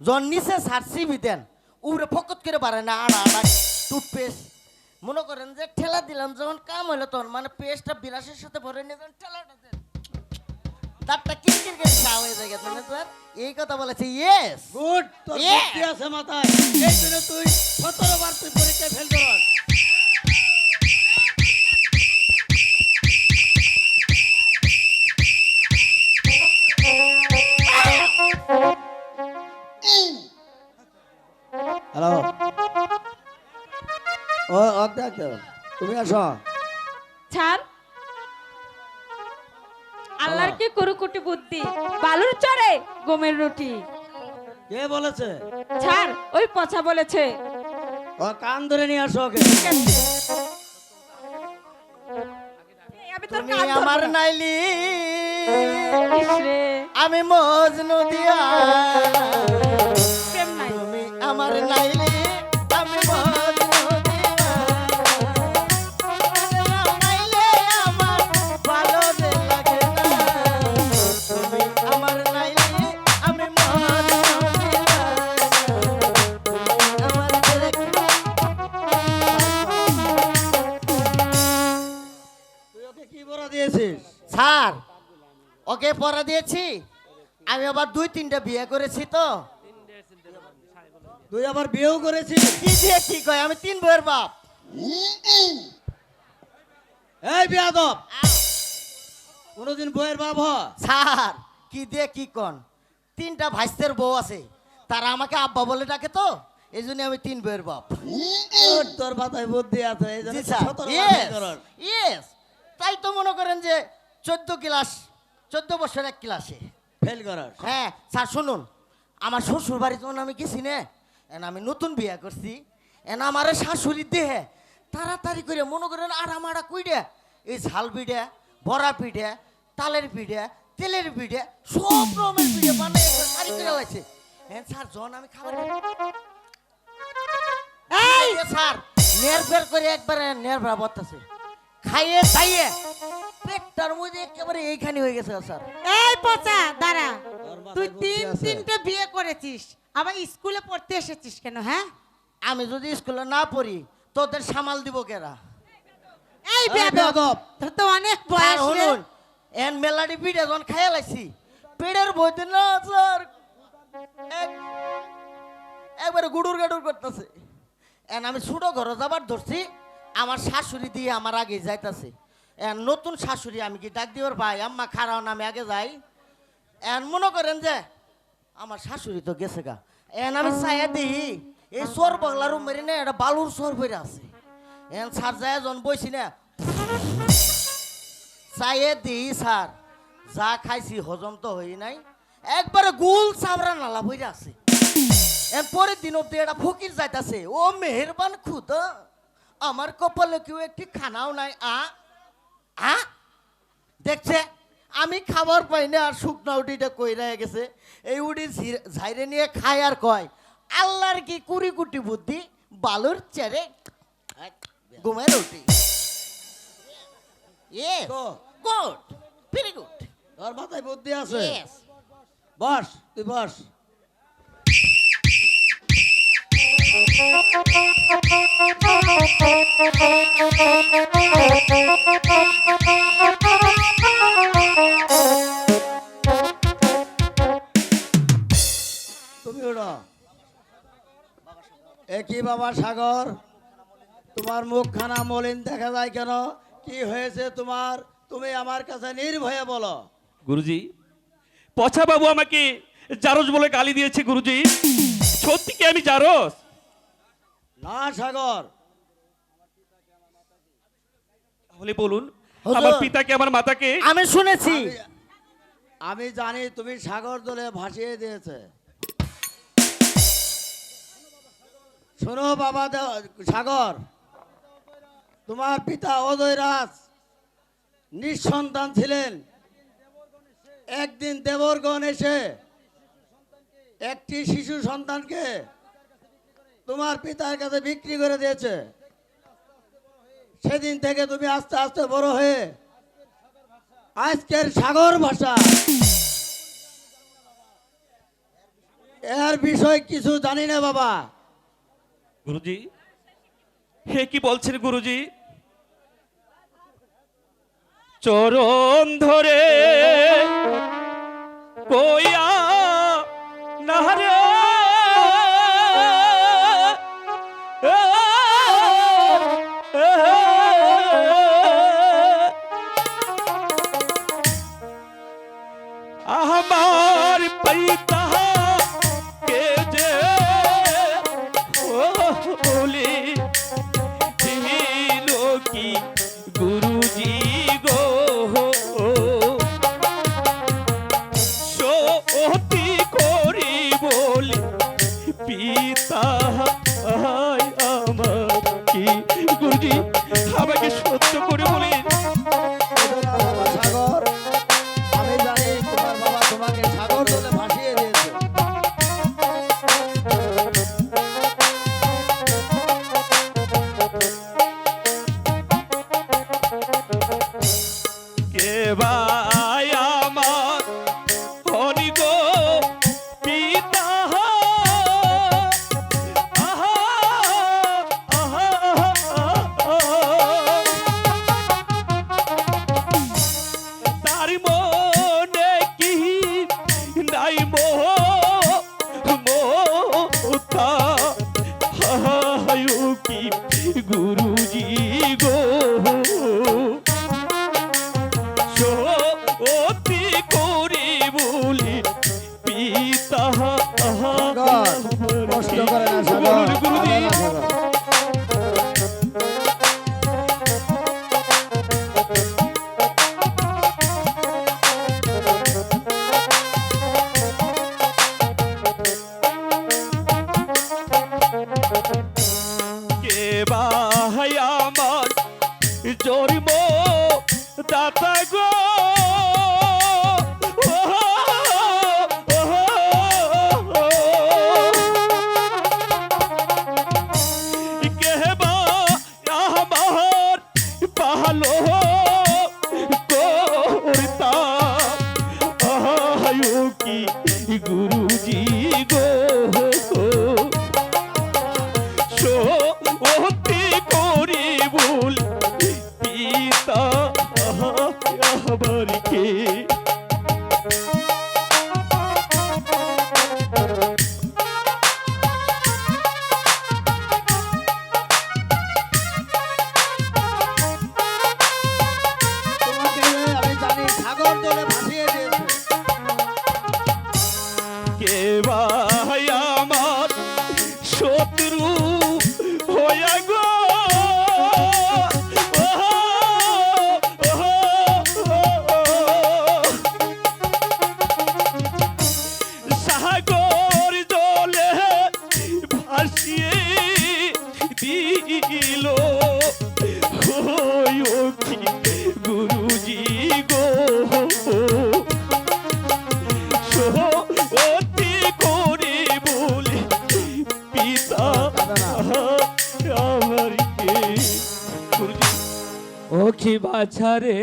যখন নিচে স্যার সিবি দেন উপরে ফকত করে পারে না আড়া আড়া টুথপেস্ট মনে করেন যে ঠেলা দিলাম যখন কাম হইলো তখন মানে পেস্টটা বিরাসের সাথে ভরে নিয়ে যখন ঠেলাটা দেন দাঁতটা কিরকির করে চা হয়ে যায় গেছে না স্যার এই কথা বলেছে ইয়েস গুড তোর Yeah. বুদ্ধি আছে মাথায় এই জন্য তুই 17 বার তুই পরীক্ষায় ফেল করস হ্যালো ও অর্ধেক তুমি আসো ছাড় আল্লাহর কি কুরুকুটি বুদ্ধি বালুর চড়ে গমের রুটি। কে বলেছে ছাড় ওই পচা বলেছে। ও কান ধরে নিয়ে আসো ওকে এই, আমি তোর তুমি কান ধরবো আমার না। নাইলি ইস রে, আমি মজনু দিয়া প্রেম নাই। তুমি আমার নাইলি আমি মজনু দিয়া দিয়েছিস? স্যার ওকে পড়া দিয়েছি, আমি আবার 2-3টা বিয়ে করেছি তো। তুই আবার বিয়েও করেছিস? কি দিয়ে কি কয়, আমি 3 বইয়ের বাপ। এই বেয়াদব, কোনোদিন বইয়ের বাপ হ? স্যার কি দিয়ে কি কন, 3টা ভাইস্তের বউ আছে, তারা আমাকে আব্বা বলে ডাকে তো, এই জন্য আমি 3 বইয়ের বাপ। তোর মাথায় বুদ্ধি আছে, এই জন্য জি স্যার, 17 ইয়েস করস। ইয়েস। তাই তো মনে করেন যে 14 বছর এক ক্লাসে ফেল করস। হ্যাঁ স্যার শুনুন, আমার শ্বশুর বাড়ি যখন আমি গেছি না, আমি নতুন বিয়ে করছি, আমার শাশুড়ি দেহে তাড়াতাড়ি করে মনে করেন আড়ামাড়া কুইডে এই ঝাল পিঠে, বড়া পিঠে, তালের পিঠে, তেলের পিঠে, সব রকমের পিঠে বানাই সারি করে লাগছে। হ্যাঁ স্যার যখন আমি খাবার এই স্যার নেয়ার বের করে একবারে নেয়ার ভরা বর্তাছে, খাইয়ে খাইয়ে পেটটার মধ্যে একেবারে এইখানে হয়ে গেছে স্যার। এই পচা দাঁড়া, তোর মাথায় তুই বুদ্ধি আছে। 3-3টে বিয়ে করেছিস, আবার স্কুলে পড়তে এসেছিস কেন? হ্যাঁ আমি যদি স্কুলে না পড়ি তোদের সামাল দিব কেরা? এই এই বেয়াদব, বেয়াদব। তোর তো অনেক আর বয়স রে। শুনুন, এন মেলাডি পিঠে যখন খাইয়া লাইছি, পেটের বইতে না স্যার একবারে গুডুর গাডুর করতেছে। এন আমি ছোট ঘরে যাবার ধরছি, আমার শাশুড়ি দিয়ে আমার আগে যাইতাছে। এন নতুন শাশুড়ি, আমি কি ডাক দিবার ভাই আম্মা খারাও না আমি আগে যাই। এন মনে করেন যে আমার শাশুড়ি তো গেছে গা, এন আমি চাইয়া দিই এই চোর বাংলার মেরে না একটা বালুর চোর বইরে আছে। এন স্যার যায় যখন বইছি না, চাইয়ে দিই স্যার যা খাইছি হজম তো হই নাই, একবারে গুল চাবড়া নালা বইরে আছে। এর পরের দিন অব্দি একটা ফকির যাইতাছে, ও মেহেরবান খুদা আমার কপালে কেউ একটি খানাও নাই। আ দেখছে আমি খাবার পাই না, আর শুকনা উটিটা কই রয়ে গেছে, এই উটি ঝাইরে নিয়ে খায় আর কয় আল্লাহর কি কুড়ি কুটি বুদ্ধি, বালুর চেরে ঘুমের উঠি। Yes, তো, good, very good. তোর মাথায় বুদ্ধি আছে। Yes. বস, তুই বস। তুমি ওটা একই বাবা সাগর, তোমার মুখখানা মলিন দেখা যায় কেন? কি হয়েছে তোমার? তুমি আমার কাছে নির্ভয়ে বলো। গুরুজি, পচা বাবু আমাকে জারজ বলে গালি দিয়েছে গুরুজি। সত্যি কি আমি জারজ? না সাগর, তাহলে বলুন হুজুর। আমার পিতাকে আমার মাতাকে। আমি শুনেছি আমি জানি তুমি সাগর দলে ভাসিয়ে দিয়েছে। শোনো বাবা সাগর, তোমার পিতা অজয়রাজ নিঃসন্তান ছিলেন। একদিন দেবরগণ এসে একটি শিশু সন্তানকে তোমার পিতার কাছে বিক্রি করে দিয়েছে। সেদিন থেকে তুমি আস্তে আস্তে বড় হয়ে আজকের সাগর ভাষা, এর বিষয় কিছু জানি না বাবা। গুরুজি, হে কি বলছেন গুরুজি? চরণ ধরে কইয়া নারে আমার পিতা কে যে বলি দিল কি গুরুজি গো, সতী করি বলি পিতা আমার কি গুরুজি, আমাকে সত্য করে বলি। বাবা সাগর, আমি জানি তোমার বাবা তোমাকে সাগর দলে ভাসিয়ে দিয়েছে। কে ভাই আমার হনি গো পিতা, আহা, আহা, আহা, জন্ম দাতা গো কেহবা আমার পালো করতা আয়ো কি গুরুজি গো অতি করি বল পিতা আবার কে তোমাকে আমি জানি সাগর জলে ভাসিয়ে দিয়েছে। কে ভাই আমার শত্রু হইয়া গো সাগর জলে ভাসিয়ে দিল গুরুজি গো অতি করে বলে পিতা আমার কে গুরুজি ও কি বাছারে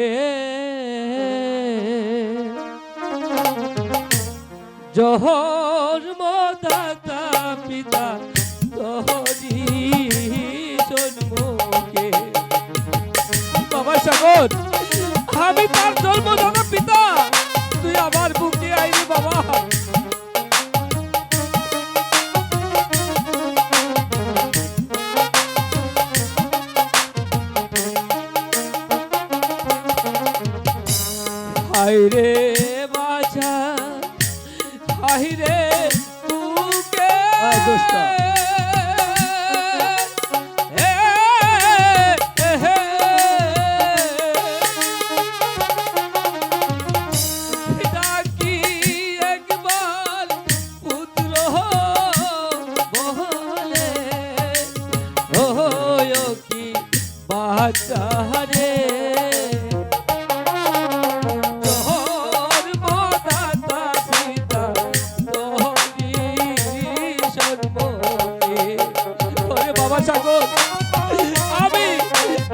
জহর মদাতা পিতা তোহরি জন্মকে বাবা সাগর আমি তার জন্মদাতা পিতা তুই আমার বুকে আইনি বাবা হায়রে বাছা হায়রে তুকে ডাকি একবার পুত্র বলে ও কি বাচ্চা রে সাগর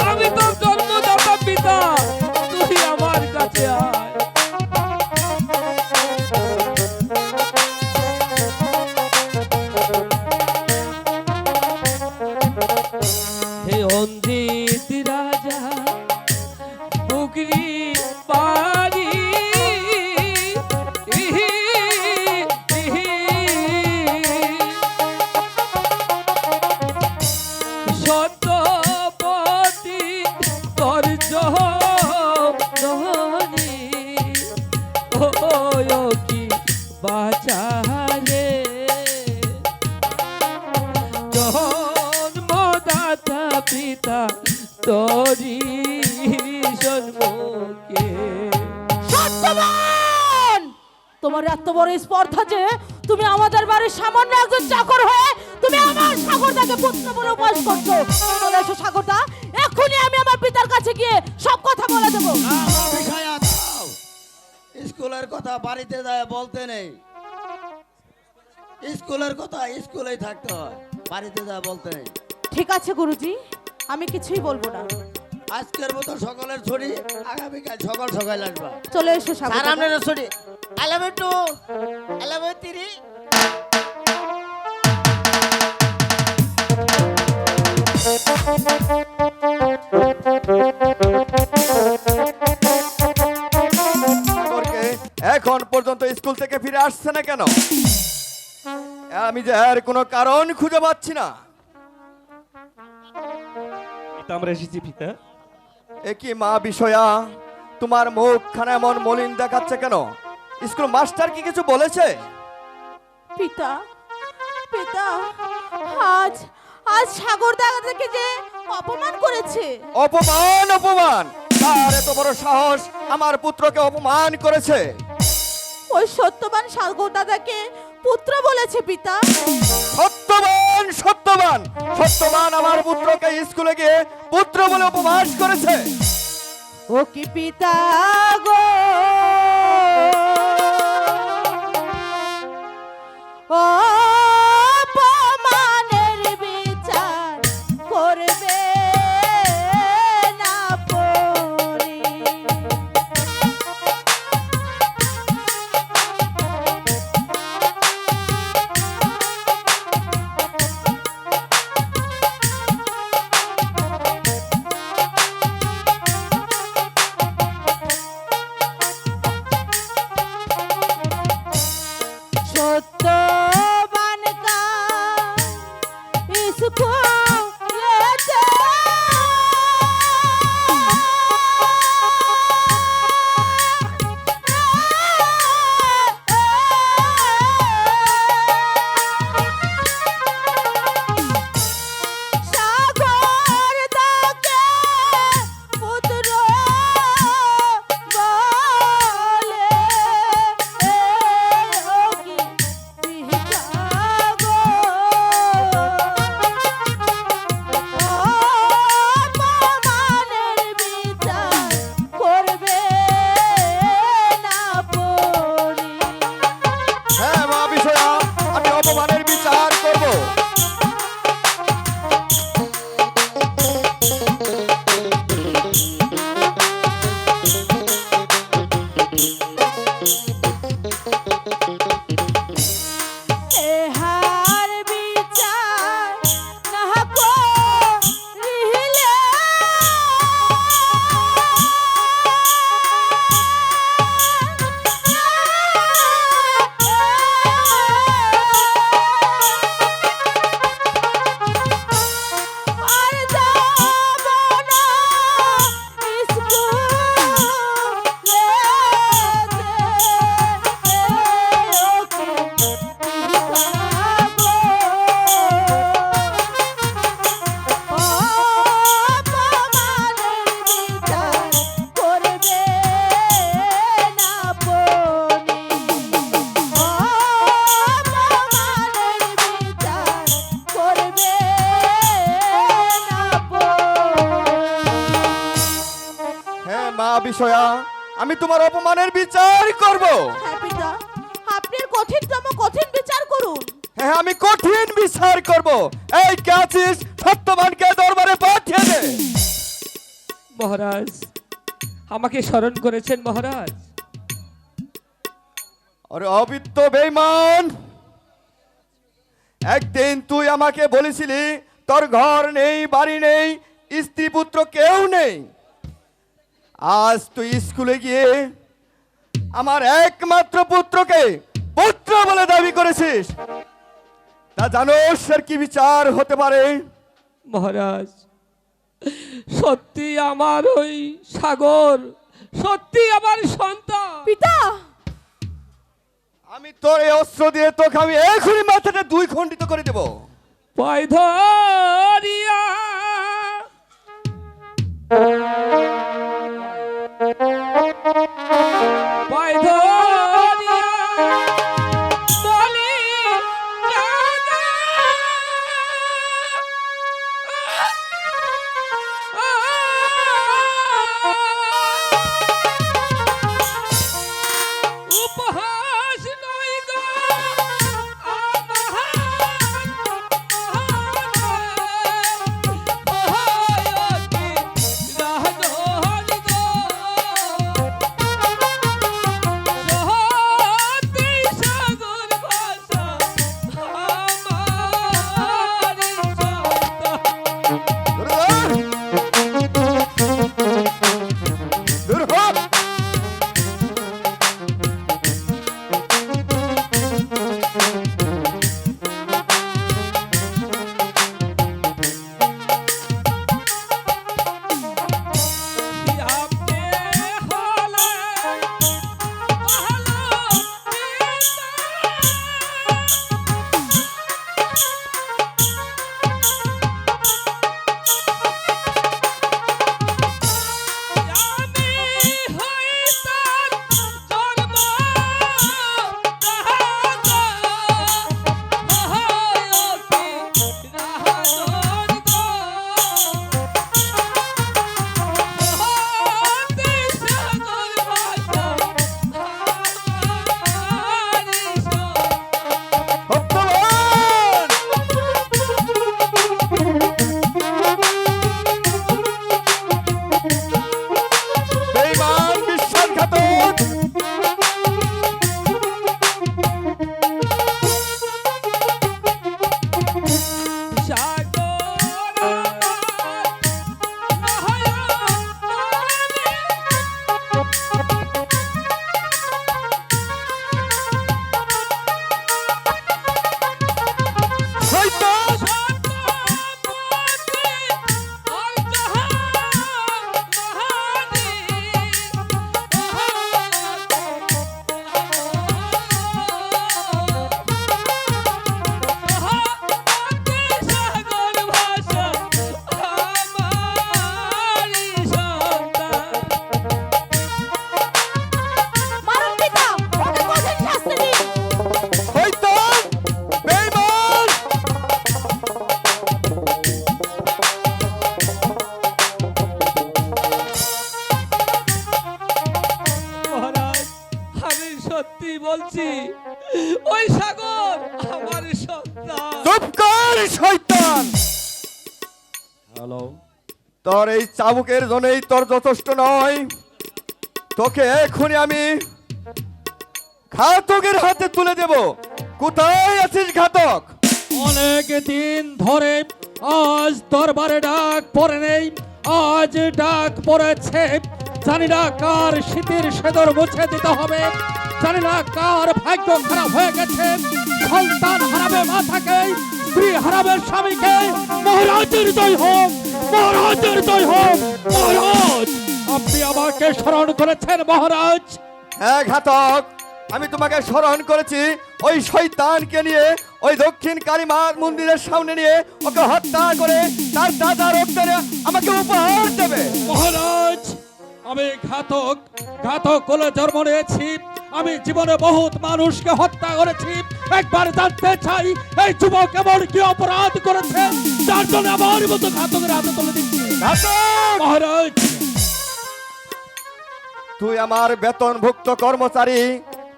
আমি তোর জন্মদাতা পিতা তুই আমার কাছে আয় হে অন্দিত রাজা বুগরি পারি সত্যপতি তোর জহনি ও কি বাঁচালে জন্মদাতা পিতা তোরি জন্মকে সত্যবান তোমার এত বড় স্পর্ধা যে তুমি আমাদের বাড়ির সামান্য একজন চাকর হয়ে তুমি আমার সাগরদাকে পুত্র বলে উপহাস করছো চলে এসো সাগরদা এক্ষুনি আমি আমার পিতার কাছে গিয়ে সব কথা বলে দেবো স্কুলের কথা বাড়িতে যায় বলতে নেই, স্কুলের কথা স্কুলেই থাকতে হয়, বাড়িতে যায় বলতে নেই। ঠিক আছে গুরুজি আমি কিছুই বলবো না আজকের মতো সকলের ছড়ি আগামীকাল সকাল সকাল আসবা। চলে এসো সাগরদা সারামের ছড়ি আলাবে টু আলাবে তিরি সাগরকে এখন পর্যন্ত স্কুল থেকে ফিরে আসছে না কেন? আমি যে এর কোনো কারণ খুঁজে পাচ্ছি না। পিতা আমরা এসেছি পিতা। এ কি মা বিষয়া, তোমার মুখখানা এমন মলিন দেখাচ্ছে কেন? স্কুল মাস্টার কি কিছু বলেছে? পিতা পিতা আজ আজ সাগরদাকে যে অপমান করেছে অপমান অপমান, তার এত বড় সাহস আমার পুত্রকে অপমান করেছে? ওই সত্যবান সাগরদাদাকে পুত্র বলেছে পিতা। সত্যবান সন্তান সত্যবান, সত্যবান আমার পুত্রকে স্কুলে গিয়ে পুত্র বলে উপবাস করেছে। ও কি পিতা গো, অপমানের বিচার করবে না পরি। সত্যবান কা স্কুলেতে সাগর দাকে পুত্র বলে ও কি পিতা গো, অপমানের বিচার করবে না পরি। হ্যাঁ মা বিষয়া, আমি অপমানের বিচার করব। এহার বিচার না করিলে আর যাব না হ্যাঁ মা বিষয়া, আমি তোমার অপমানের বিচার করব। হ্যাঁ পিতা, আপনি কঠিনতম কঠিন বিচার করুন। হ্যাঁ আমি কঠিন বিচার করব। এই কে আছিস, সত্যবানকে দরবারে পাঠিয়ে দে। মহারাজ, আমাকে স্মরণ করেছেন মহারাজ। আরে অবিত্ত বেঈমান, একদিন তুই আমাকে বলেছিলি তোর ঘর নেই, বাড়ি নেই, স্ত্রী পুত্র কেউ নেই। আজ তুই স্কুলে গিয়ে আমার একমাত্র পুত্রকে পুত্র বলে দাবি করেছিস। তা জানোস এর কি বিচার হতে পারে? মহারাজ, সত্যি আমার ওই সাগর সত্যি আমার সন্তান। পিতা, আমি তোর এই অস্ত্র দিয়ে তোকে আমি এখনই মাথাটা দুই খণ্ডিত করে দেব। পায় ধরিয়া পায় ধরিয়া বলি রাজা, উপহাস নয় গো আমার বলছি ওই সাগর আমার সন্তান। চুপ কর শয়তান! হ্যালো, তোর এই চাবুকের জন্যই তোর যথেষ্ট নয়, তোকে এখনই আমি ঘাতকের হাতে তুলে দেব। কোথায় আছিস ঘাতক? অনেক দিন ধরে আজ দরবারে ডাক পড়ে নেই, আজ ডাক পড়েছে। জানি না কার শীতের সেদর মুছে দিতে হবে, জানি না কার ভাগ্য খারাপ হয়ে গেছে। সন্তান হারাবে মাথাকে, স্ত্রী হারাবে স্বামীকে। মহারাজের জয় হোক, মহারাজের জয় হোক। মহারাজ, আপনি আমাকে স্মরণ করেছেন মহারাজ। হ্যাঁ ঘাতক, আমি তোমাকে স্মরণ করেছি। ওই শয়তানকে নিয়ে ওই দক্ষিণ কালীমার মন্দিরের সামনে নিয়ে ওকে হত্যা করে তার দাদা রক্তের আমাকে উপহার দেবে। মহারাজ, আমি ঘাতক, ঘাতক কোলে জন্ম নিয়েছি। আমি জীবনে বহুত মানুষকে হত্যা করেছি। একবার জানতে চাই এই যুবক এমন কি অপরাধ করেছে যার জন্য আমার মতো ঘাতকের হাতে তুলে দিচ্ছি? ঘাতক! মহারাজ, তুই আমার বেতনভুক্ত কর্মচারী,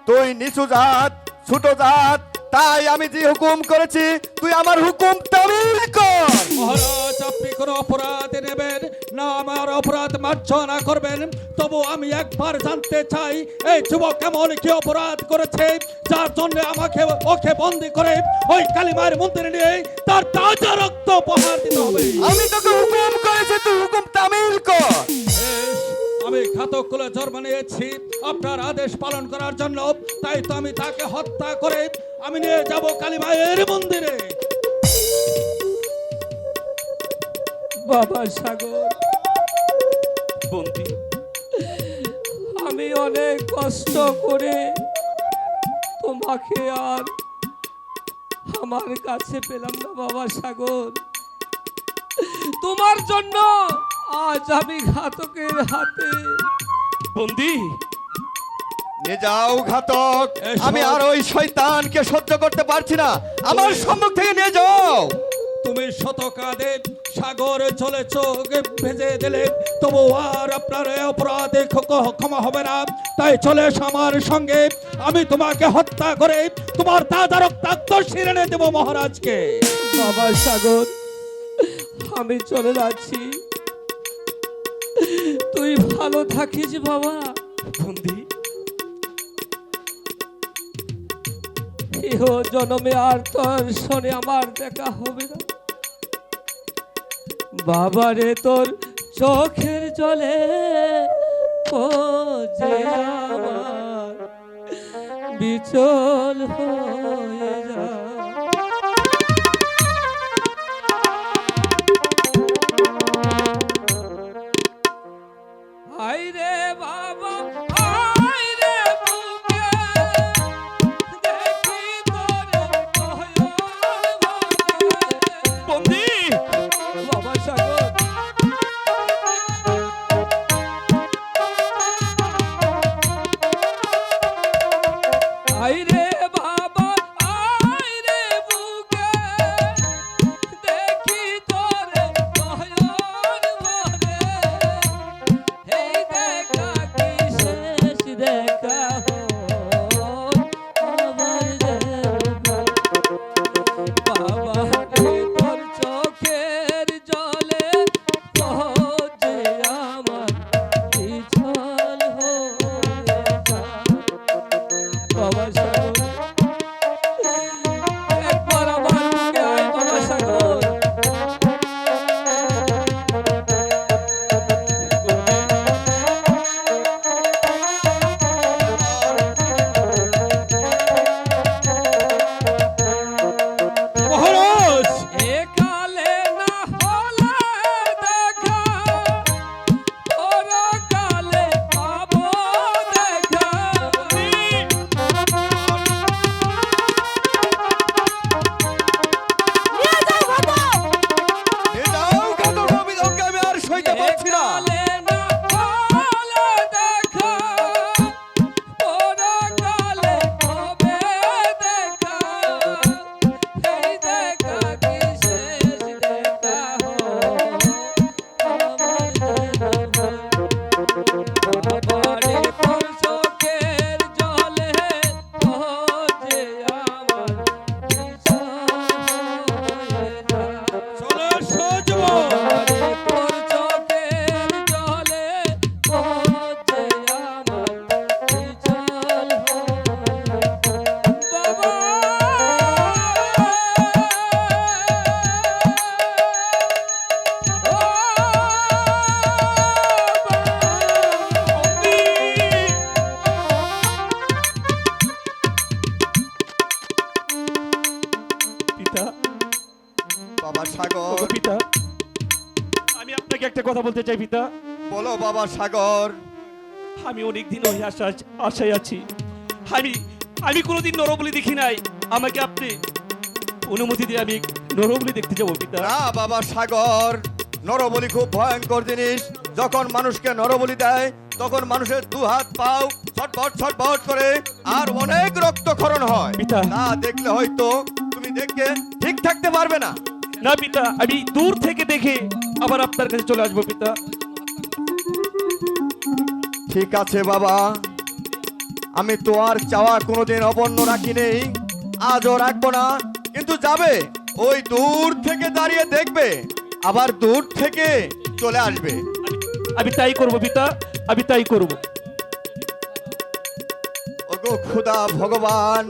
তুই নিচু জাত, ছোট জাত, তাই আমি যে হুকুম করেছি তুই আমার হুকুম তামিল কর। মহারাজ, আপনি কোনো অপরাধ নেবেন না, আমার অপরাধ মার্জনা করবেন। তবু আমি একবার জানতে চাই এই যুবক এমন কি অপরাধ করেছে যার জন্য আমাকে ওকে বন্দি করে ওই কালীমায়ের মন্দিরে নিয়ে তার তাজা রক্ত উপহার দিতে হবে? আমি তোকে হুকুম করেছি, তুই হুকুম তামিল কর। বেশ, আমি ঘাতক কুলে জন্ম নিয়েছি আপনার আদেশ পালন করার জন্য, তাই তো আমি তাকে হত্যা করে আমি নিয়ে যাব কালীমায়ের মন্দিরে। বাবা সাগর, বন্দি, আমি অনেক কষ্ট করে তোমাকে আর আমার কাছে পেলাম না বাবা সাগর। তোমার জন্য আজ আমি ঘাতকের হাতে। বন্দি, নিয়ে যাও ঘাতক, এসো। আমি আর ওই শয়তানকে সহ্য করতে পারছি না, আমার সম্মুখ থেকে নিয়ে যাও। তুমি শতকাদে সাগর চলে চোখ ভেজে দিলে, তবু আর আপনার এই অপরাধে ক্ষমা হবে না। তাই চলে এসো আমার সঙ্গে, আমি তোমাকে হত্যা করে তোমার দাদা রক্তাক্ত শিরনে দেব মহারাজকে। বাবা সাগর, আমি চলে যাচ্ছি, তুই ভালো থাকিস বাবা। বন্দি, ইহ জন্মে আর তোর শোনে আমার দেখা হবে না বাবা রে। তোর চোখের জলে ও যে আমার বিচল হয়ে যায়। হায় রে বাবা, হায় রে বুকে, দেখি তোর নয়ন ভরে। বন্দি, বাবা সাগর, হায় রে বাবা, হায় রে বুকে, দেখি তোর নয়ন ভরে। এই দেখা কিসের কথা বলতে চাই পিতা। বলো বাবা সাগর। আমি অনেক দিন ওই আশায় আছি। আমি কোনোদিন নরবলি দেখি নাই। আমাকে আপনি অনুমতি দিয়ে আমি নরবলি দেখতে যাবো পিতা। না বাবা সাগর, নরবলি খুব ভয়ঙ্কর জিনিস। যখন মানুষকে নরবলি দেয় তখন মানুষের দু হাত পাও ছটফট ছটফট করে আর অনেক রক্তক্ষরণ হয়। পিতা। না দেখলে হয়তো তুমি দেখে ঠিক থাকতে পারবে না। না পিতা, আমি দূর থেকে দেখে আবার আপনার কাছে চলে আসবো পিতা। ঠিক আছে বাবা, আমি তো আর চাওয়া কোনোদিন অবন্য রাখি নেই, আজও রাখবো না। কিন্তু যাবে, ওই দূর থেকে দাঁড়িয়ে দেখবে, আবার দূর থেকে চলে আসবে। আমি তাই করব পিতা, আমি তাই করব। ওগো খোদা ভগবান,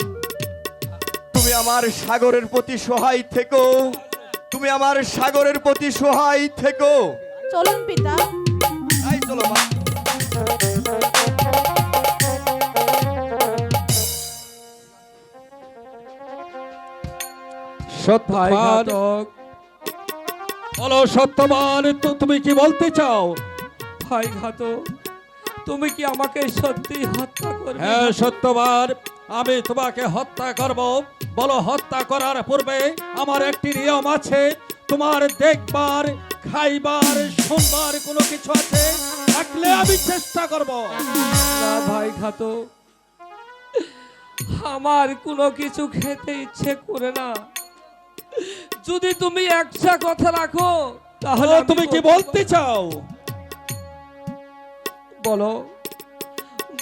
তুমি আমার সাগরের প্রতি সহায় থেকো, তুমি আমার সাগরের প্রতি সহায় থেকো। চলুন পিতা। তাই চলো মা। ভাই সত্যবান, ঘাতক, বলো সত্যবান, তুমি কি বলতে চাও? ভাই ঘাতক, তুমি কি আমাকে সত্যি হত্যা করবে? হ্যাঁ সত্যবান, আমি তোমাকে হত্যা করব। বলো হত্যা করার পূর্বে আমার একটি নিয়ম আছে। তোমার দেখবার, খাইবার, শুনবার কোনো কিছু আছে থাকলে আমি চেষ্টা করব। না ভাই ঘাতক, আমার কোনো কিছু খেতে ইচ্ছে করে না। যদি তুমি একটা কথা রাখো তাহলে আমি তুমি কি বলতে চাও? বলো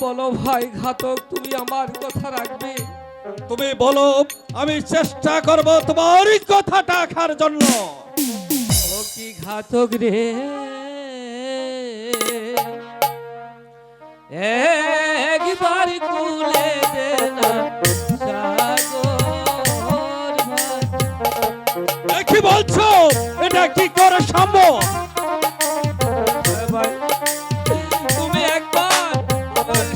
বলো ভাই ঘাতক, তুমি আমার কথা রাখবে? তুমি বলো, আমি চেষ্টা করব তোমার কথাটা রাখার জন্য। ও কি ঘাতক রে, একবার কুলে দে না সাগর ভাই। কি বলছো? এটা কি করে সম্ভব? ভাই, তুমি একবার আমার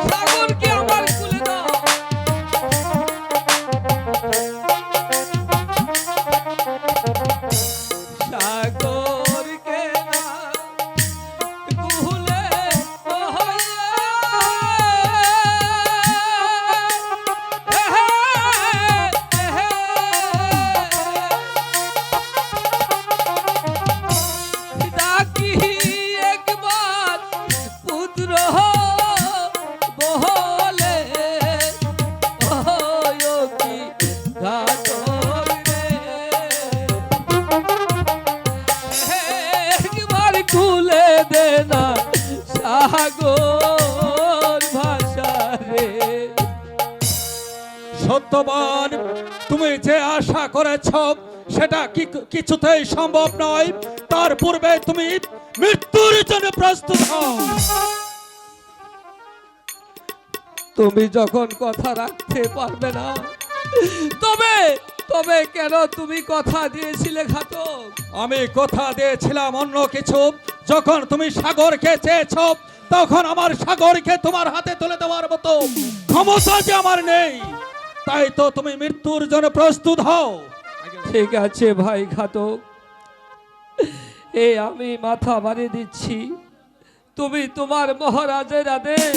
সাগরকে আমার কুলে দাও। সাগরকে না কুলে ডাকি একবার পুত্র বহলে ও কি ঘাতক রে, একবার খুলে দে না সাগর ভাষা রে। সত্যবান, তুমি যে আশা করেছ সেটা কিছুতেই সম্ভব নয়। তার পূর্বে তুমি মৃত্যুর জন্য প্রস্তুত হও। তুমি যখন কথা রাখতে পারবে না, তবে তবে কেন তুমি কথা দিয়েছিলে ঘাতক? আমি কথা দিয়েছিলাম অন্য কিছু। যখন তুমি সাগরকে চেয়েছ, তখন আমার সাগরকে তোমার হাতে তুলে দেওয়ার মতো ক্ষমতা যে আমার নেই। তাই তো তুমি মৃত্যুর জন্য প্রস্তুত হও। ঠিক আছে ভাই ঘাতক, আমি মাথা বাড়িয়ে দিচ্ছি, তুমি তোমার মহারাজের আদেশ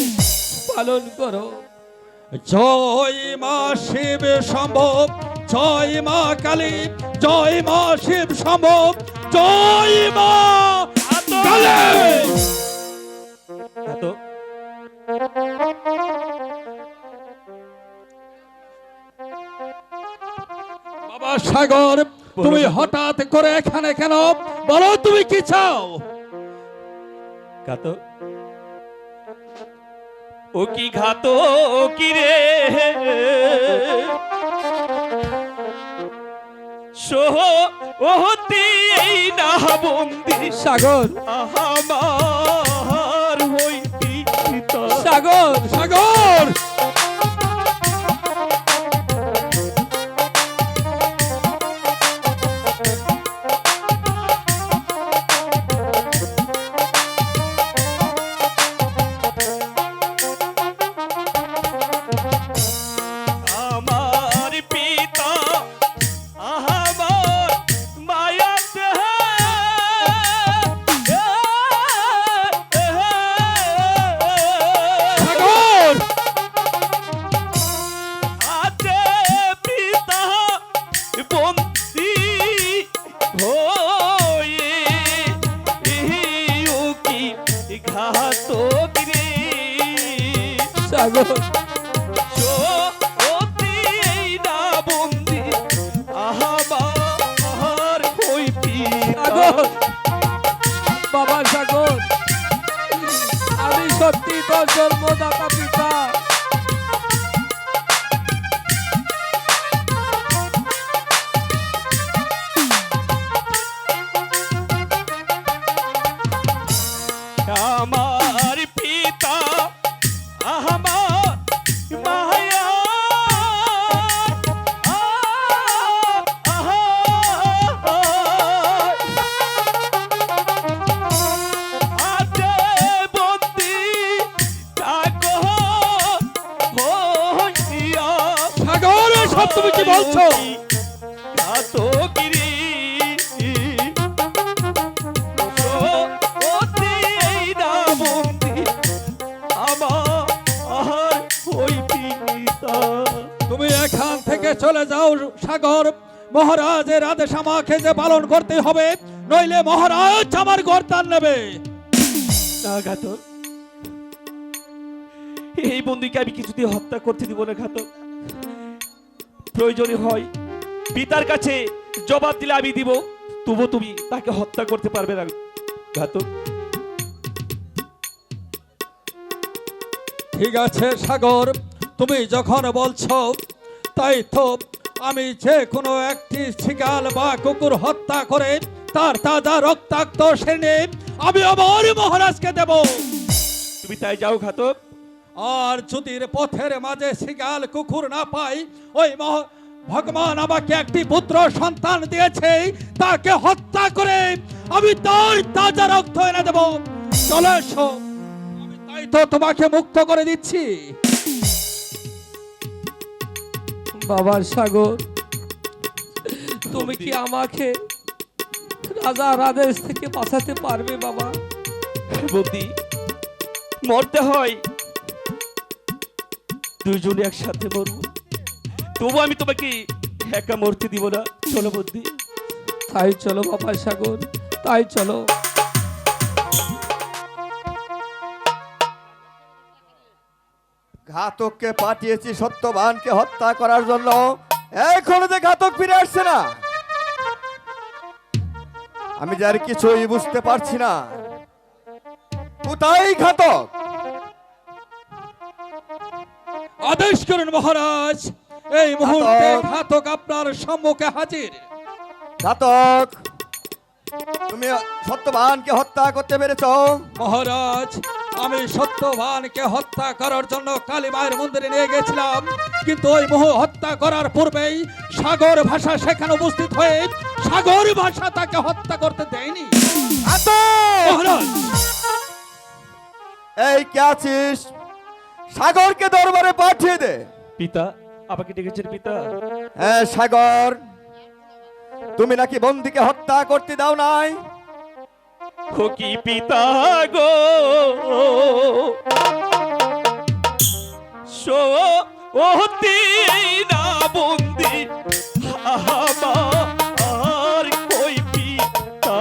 পালন করো। জয় মা শিব সম্ভব, জয় মা কালী, জয় মা শিব সম্ভব, জয় মা কালী। বাবা সাগর, তুমি হঠাৎ করে এখানে কেন? বলো তুমি কি চাও? ঘাতক, ও কি ঘাতক কি রে, সোহতি এই না বন্দি সাগর, আমার হইতি সাগর, সাগর, আমার পিতা আমার মায়া সাগর অতি এই না বন্দি আমার ওই পিতা সাগর বাবা সাগর আমি সত্যি তোর জন্মদাতা পিতা আমার পিতা আমার মায়া আজে বন্দি থাকো হইয়া সাগর সব তুমি কি বলছো কাতগিরি অতি এই না বন্দি আমার ওই পিতা তুমি এখান থেকে চলে যাও সাগর মহারাজের আদেশ আমাকে যে পালন করতে হবে নইলে মহারাজ আমার গর্দান নেবে না ঘাতক এই বন্দিকে আমি কিছুতেই হত্যা করতে দিব না ঘাতক প্রয়োজনে হয় পিতার কাছে জবাব দিলে আমি দিব তবু তুমি তাকে হত্যা করতে পারবে না ঘাতক ঠিক আছে সাগর তুমি যখন বলছো তাই তো আমি যে কোনো একটি শিকাল বা কুকুর হত্যা করে তার তাজা রক্তাক্ত সেনে আমি আমার মহারাজকে দেব তুমি তাই যাও ঘাতক আর যদি পথের মাঝে শিকাল কুকুর না পাই ওই ভগবান আমাকে একটি পুত্র সন্তান দিয়েছে তাকে হত্যা করে আমি তার তাজা রক্ত এনে দেব চলে এসো আমি তাই তো তোমাকে মুক্ত করে দিচ্ছি বাবা সাগর তুমি কি আমাকে রাজার আদেশ থেকে বাঁচাতে পারবে বাবা বন্দি মরতে হয় দুইজনে একসাথে মরবো তবু আমি তোমাকে একা মরতে দিব না চলো বন্দি তাই চলো বাবা সাগর তাই চলো ঘাতককে পাঠিয়েছি সত্যবানকে হত্যা করার জন্য, এখনো যে ঘাতক ফিরে আসছে না, আমি যার কিছুই বুঝতে পারছি না। কোথায় ঘাতক? আদেশ করুন মহারাজ এই মুহূর্তে ঘাতক আপনার সম্মুখে হাজির ঘাতক, তুমি সত্যবানকে হত্যা করতে পেরেছো? মহারাজ আমি সত্যবানকে হত্যা করার জন্য কালীমায়ের মন্দিরে নিয়ে গেছিলাম, কিন্তু ওই হত্যা করার পূর্বেই সাগর ভাষা সেখানে উপস্থিত হয়ে সাগর ভাষা তাকে হত্যা করতে দেয়নি। মহারাজ এই কে আছিস? সাগরকে দরবারে পাঠিয়ে দে। পিতা আমাকে ডেকেছেন পিতা? হ্যাঁ সাগর, তুমি নাকি বন্দীকে হত্যা করতে দাও নাই? ও কি পিতা গো, সত্যি না বন্দি আমার কই পিতা।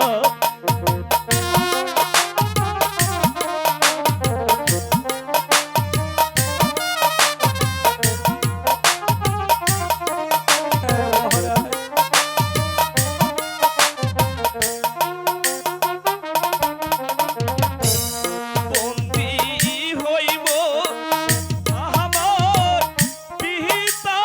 বন্দি হইব আমার পিতা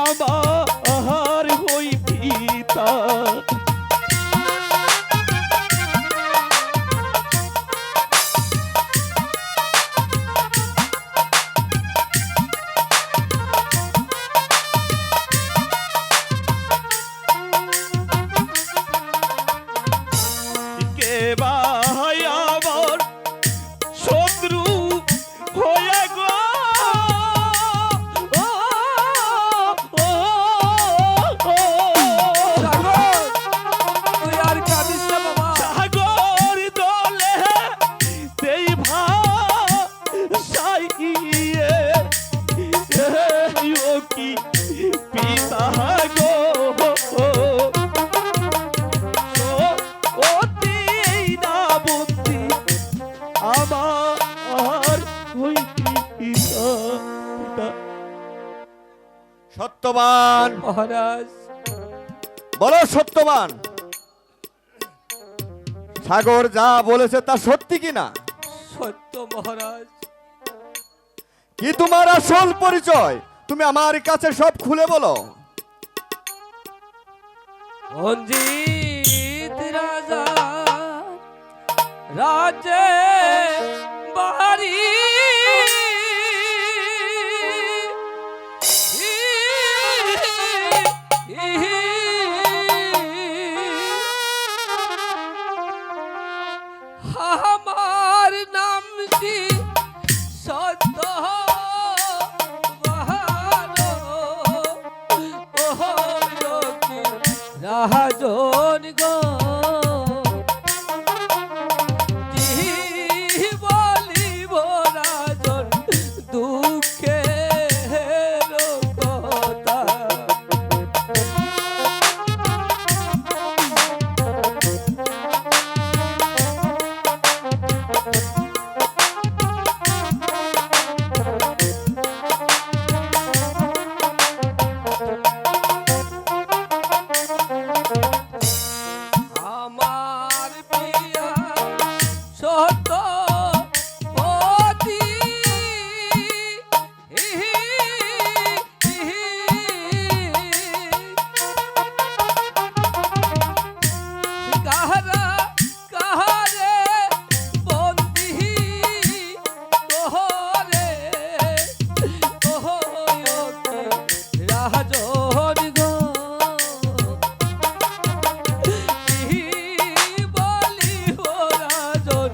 আমার হই পিতা কে ভাই আমার শত্রু হয়ে গো ও, ও, ও, সাগর, তুই আর কাঁদিস না বাবা। সাগর দলে তেই ভাষাই গিয়ে ও কি পিতা গো অতি না বুদ্ধি আমার ওই পিতা সত্যবান, মহারাজ, বলো সত্যবান, সাগর যা বলেছে তা সত্যি কিনা? সত্য মহারাজ। কি তোমার আসল পরিচয়? তুমি আমার কাছে সব খুলে বলো। অঞ্জিত রাজা রাজে বাড়ি আমার নামটি সত্য রাজন গো কি বলিব রাজন দুঃখের কথা আমার প্রিয়া সত্য পতি কাহারা কাহারে বন্দি তোহরে রাজন গো কি বলিব রাজন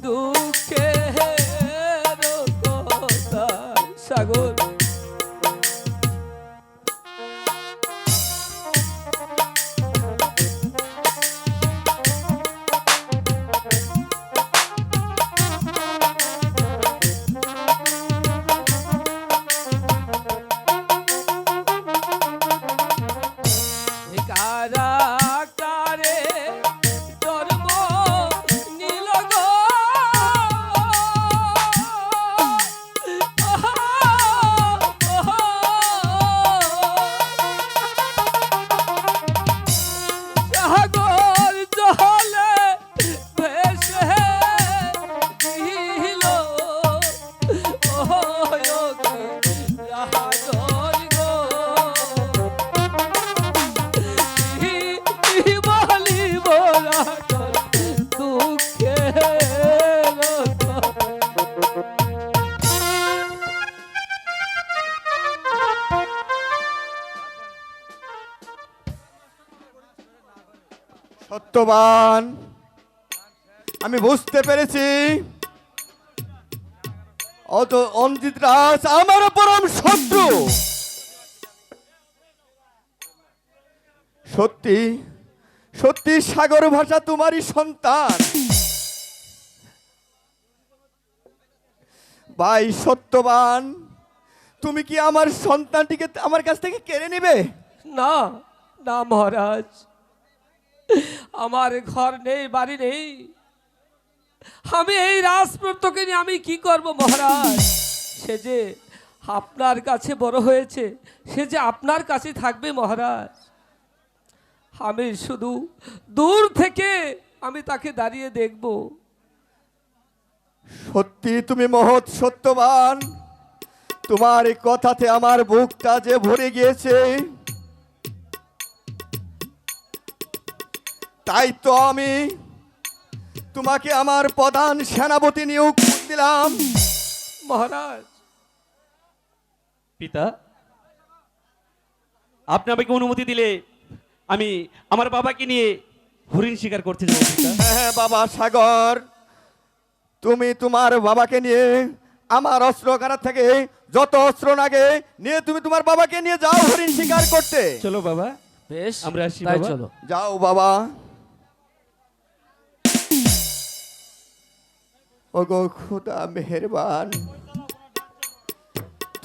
দুঃখের কথা সাগর কারা কারে জন্ম নিল গো সাগর জলে ভেসে দিল রাজন গো বলিব রাজন দুঃখের কথা সত্যবান, আমি বুঝতে পেরেছি অত অঞ্জিত রাজ আমার পরম শত্রু। সত্যি সত্যি সাগর ভাষা তোমারই সন্তান। ভাই সত্যবান, তুমি কি আমার সন্তানটিকে আমার কাছ থেকে কেড়ে নেবে? না না মহারাজ, আমার ঘর নেই, বাড়ি নেই, আমি এই রাজপুত্রকে নিয়ে আমি কি করব মহারাজ? সে যে আপনার কাছে বড় হয়েছে, সে যে আপনার কাছে থাকবে মহারাজ। আমি শুধু দূর থেকে আমি তাকে দাঁড়িয়ে দেখব। সত্যি তুমি মহৎ সত্যবান, তোমার এই কথাতে আমার বুকটা যে ভরে গিয়েছে, তাই তো আমি তোমাকে আমার প্রধান সেনাপতি নিয়োগ দিলাম। মহারাজ, পিতা, আপনি আমাকে অনুমতি দিলে আমি আমার বাবাকে নিয়ে হরিণ শিকার করতে যাবো পিতা। হ্যাঁ বাবা সাগর, তুমি তোমার বাবাকে নিয়ে আমার অস্ত্রকার থেকে যত অস্ত্র লাগে নিয়ে তুমি তোমার বাবাকে নিয়ে যাও হরিণ শিকার করতে। চলো বাবা, বেশ, আমরা আসি তাই বাবা। চলো। যাও বাবা। ওগো খোদা মেহেরবান,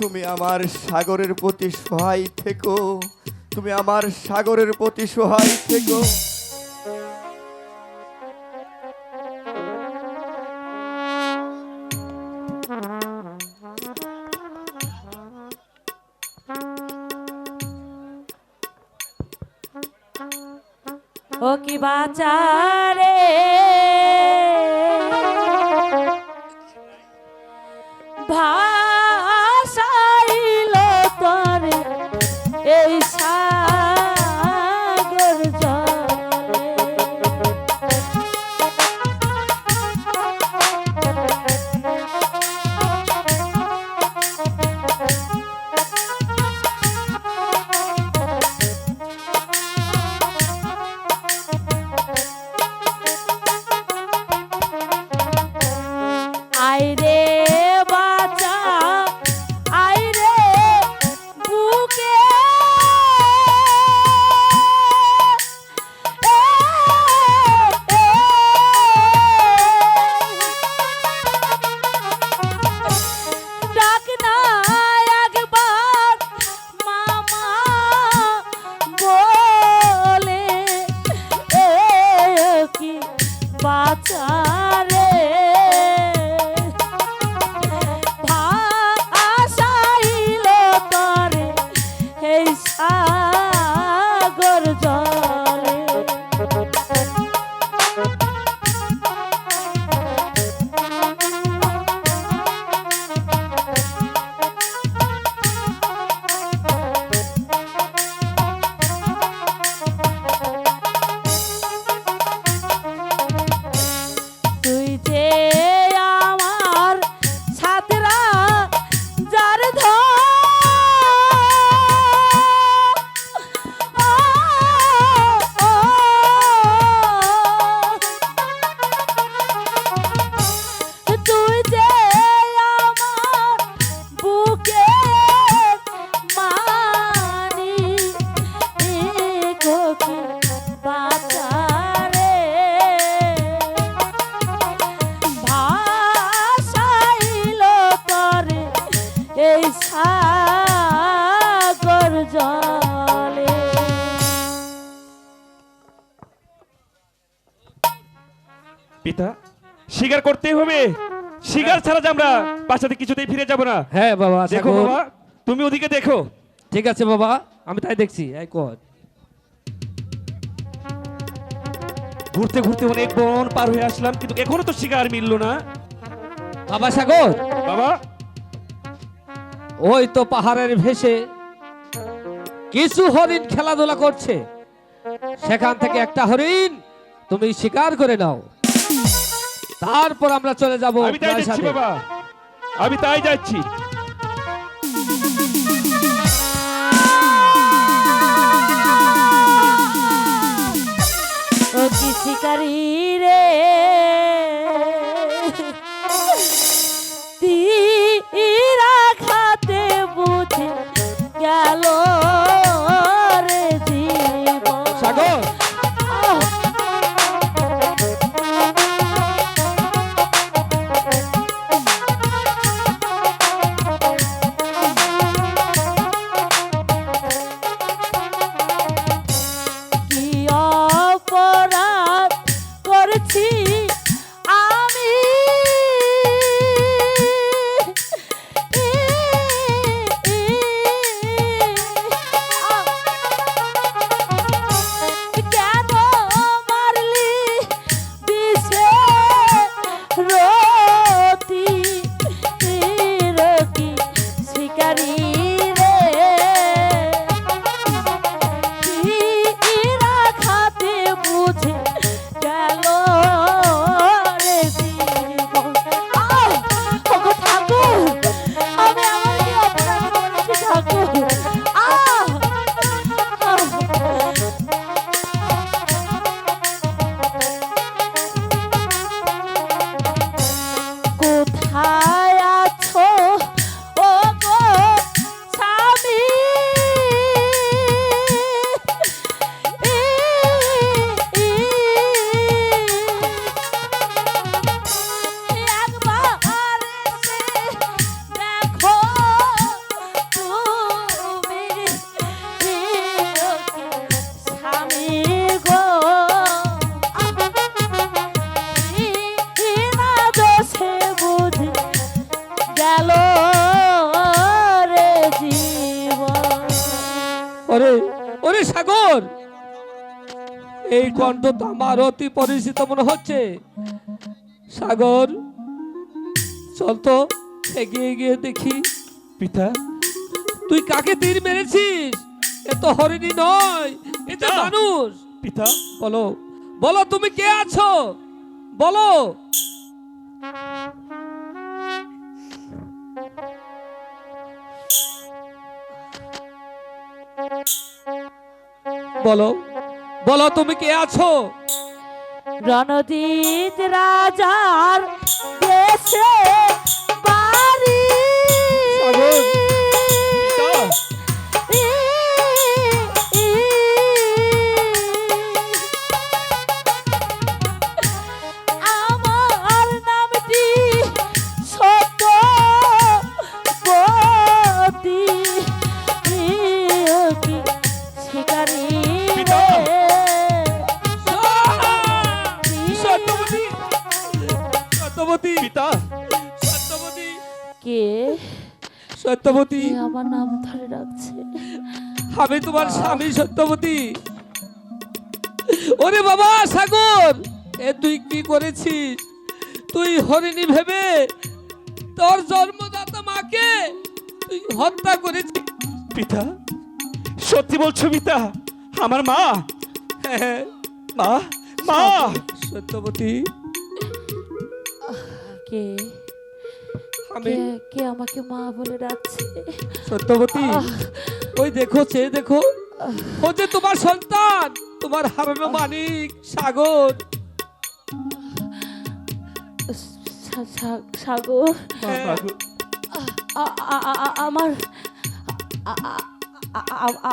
তুমি আমার সাগরের প্রতি সহায় থেকো, তুমি আমার সাগরের প্রতি সহায় থেকো। ও কি বাচারে ভাসাইল তরে এই সাগর জলে। আইরে বাঁচা আইরে বুকে ডাক না একবার মামা বলে কি বাঁচারে ভাসাইল তরে এই সাগর জলে। তুই যে আমার ছাত্রা যার তুই যে আমার বুকে মানি কোকি বাঁচারে ভাসাইল তরে এই সাগর জলে। পিতা, শিকার করতেই হবে, শিকার ছাড়া যে আমরা বাসাতে কিছুতেই ফিরে যাব না। হ্যাঁ বাবা, দেখো সাগর। বাবা, তুমি ওদিকে দেখো। ঠিক আছে বাবা, আমি তাই দেখছি। এই কর। ঘুরতে ঘুরতে অনেক বন পার হয়ে আসলাম, কিন্তু এখনো তো শিকার মিললো না। বাবা সাগর, বাবা, ওই তো পাহাড়ের ভেসে কিছু হরিণ খেলাধুলা করছে, সেখান থেকে একটা হরিণ তুমি শিকার করে নাও, তারপর আমরা চলে যাব আমি তাই যাচ্ছি প্রাসাদে। বাবা, আমি তাই যাচ্ছি। ও কি শিকারি রে তীরা খাতে বুঝে গেল রে জীবন। সাগর, ওরে ওরে সাগর, এই কণ্ঠ তো আমার অতি পরিচিত মনে হচ্ছে। সাগর, চল তো এগিয়ে গিয়ে দেখি। পিতা, তুই কাকে তীর মেরেছিস? এ তো হরিণী নয়, এ তো পিতা! মানুষ। পিতা, বলো বলো, তুমি কে আছো? বলো। বলো বলো, তুমি কে আছো? রণজিৎ রাজার দেশে বাড়ি। সাগর! আমার নামটি সত্যবতী, শিকারী পিতা! সত্যবতী! সত্যবতী! পিতা, সত্যবতী! কে সত্যবতী, কে আমার নাম ধরে রাখছে? আমি তোমার স্বামী সত্যবতী। ওরে বাবা সাগর, এ তুই কি করেছিস? তুই হরিণী ভেবে তোর জন্মদাতা মাকে তুই হত্যা করেছিস। পিতা, সত্যি বলছো পিতা? আমার মা, হ্যাঁ, মা, মা! সত্যবতী, কে আমি কে কে আমাকে মা বলে ডাকছে? সত্যবতী, ওই দেখো, চেয়ে দেখো, ও যে তোমার সন্তান, তোমার হারানো মানিক সাগর। সাগর, মা গো, আমার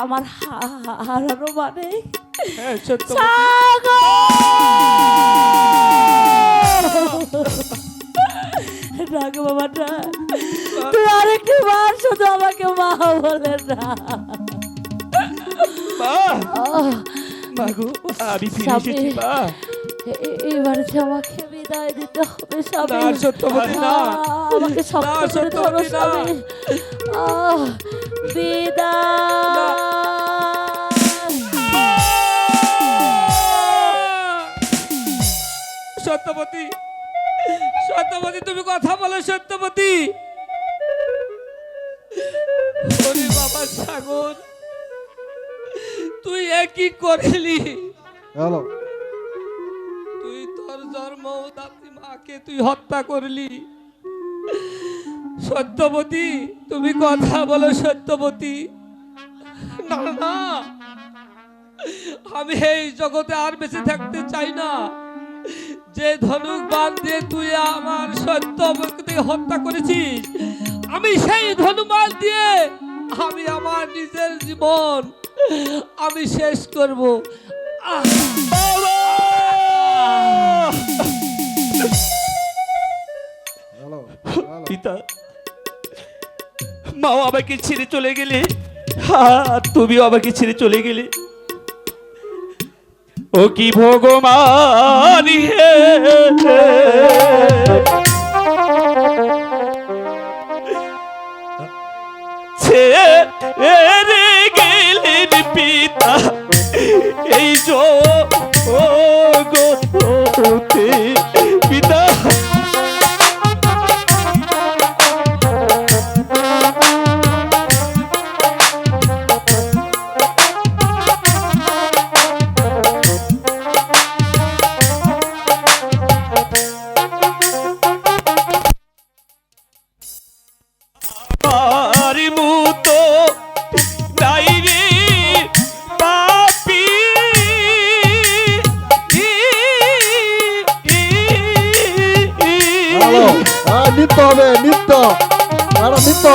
আমার হারানো মানে হ্যাঁ সত্যবতী। ডাক বাবা ডাক, তুই আরেকটি বার শুধু আমাকে মা বলে না। মা, মা গো, আমি ফিরে এসেছি মা। এবারে যে আমাকে বিদায় দিতে হবে স্বামী। না সত্যবতী, না। আমাকে শক্ত না, করে ধরো সত্যবতী, না। স্বামী। বিদায়। সত্যবতী, সত্যবতী, তুমি কথা বলো সত্যবতী। ওরে বাবা সাগর, তুই একই করলি। তুই তোর জন্মদাত্রী মাকে তুই হত্যা করলি। সত্যবতী, তুমি কথা বলো সত্যবতী। না না, আমি এই জগতে আর বেঁচে থাকতে চাই না। যে ধনুক বাণ দিয়ে তুই আমার সত্যবতীকে হত্যা করেছিস, আমি সেই ধনুবাণ দিয়ে আমি আমার নিজের জীবন আমি শেষ করব। পিতা, মাও আমাকে ছেড়ে চলে গেলে, আর তুমিও আমাকে ছেড়ে চলে গেলে। ও কি ভগবান হে, ছেড়ে গেলেন পিতা এই জগতে। পিতা, আর মুতো নাই রে পাপি, নিত্য হবে, নিত্য নিত্য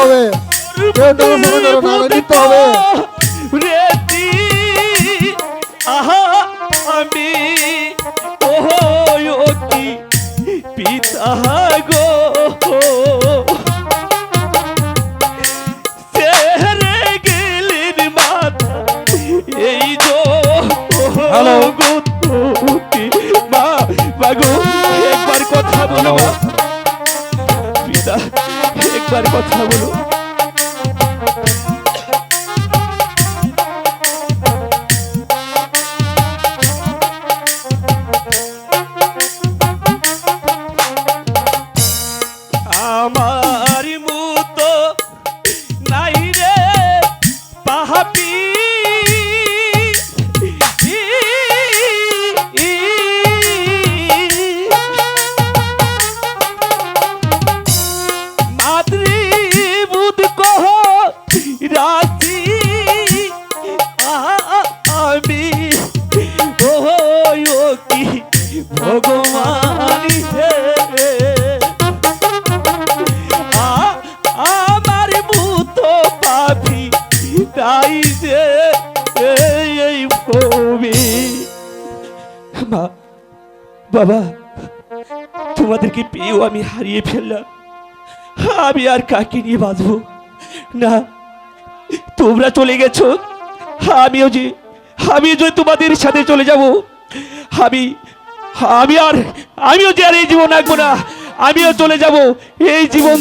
হবে, নিত্য হবে। রেতি আহা আমি ওহয়তি পিতা গো, ছেড়ে গেলেন মাতা এই জগতে। মা, মা গো, একবার কথা বলো মা। পিতা, একবার কথা বলো। মা বাবা, তোমাদেরকে পেয়েও আমি হারিয়ে ফেললাম। আমি আর কাকে নিয়ে বাঁচবো? না, তোমরা চলে গেছো, আমিও যে তোমাদের সাথে চলে যাব। আমিও যে আর এই জীবন রাখবো না, আমিও চলে যাব। এই জীবন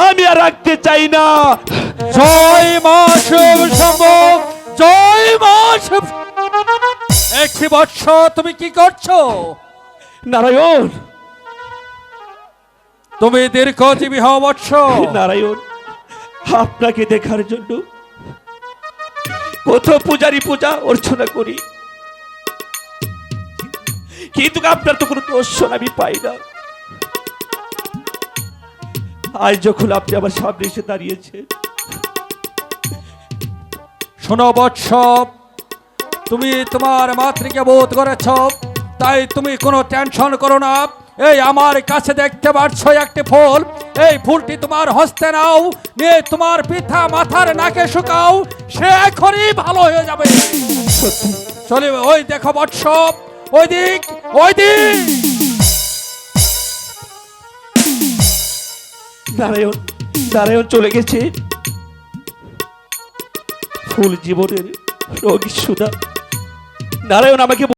আমি আর রাখতে চাই না। জয় মা শিব শম্ভু, জয় মা শিব। একটি বৎস তুমি কি করছো? নারায়ণ, তুমি দীর্ঘজীবী হও বৎস। নারায়ণ, আপনাকে দেখার জন্য কত পূজারি পূজা অর্চনা করি, কিন্তু আপনার তো কোনো দর্শন আমি পাই না। আজ যখন আপনি আমার সামনে এসে দাঁড়িয়েছে, শোনো বৎস, তুমি তোমার মাতৃকে বোধ করেছ, তাই তুমি কোনো টেনশন করো না। এই আমার কাছে দেখতে পাচ্ছ একটি ফুল, এই ফুলটি তোমার হস্তে নাও, নিয়ে তোমার পিতা মাথার নাকে শুকাও, সে এখনই ভালো হয়ে যাবে। সত্যি চলে ওই দেখো বৎস, ওই দিক, ওই দিক। নারায়ণ চলে গেছে। ফুল জীবনের রোগী সুধা। নারায়ণ আমাকে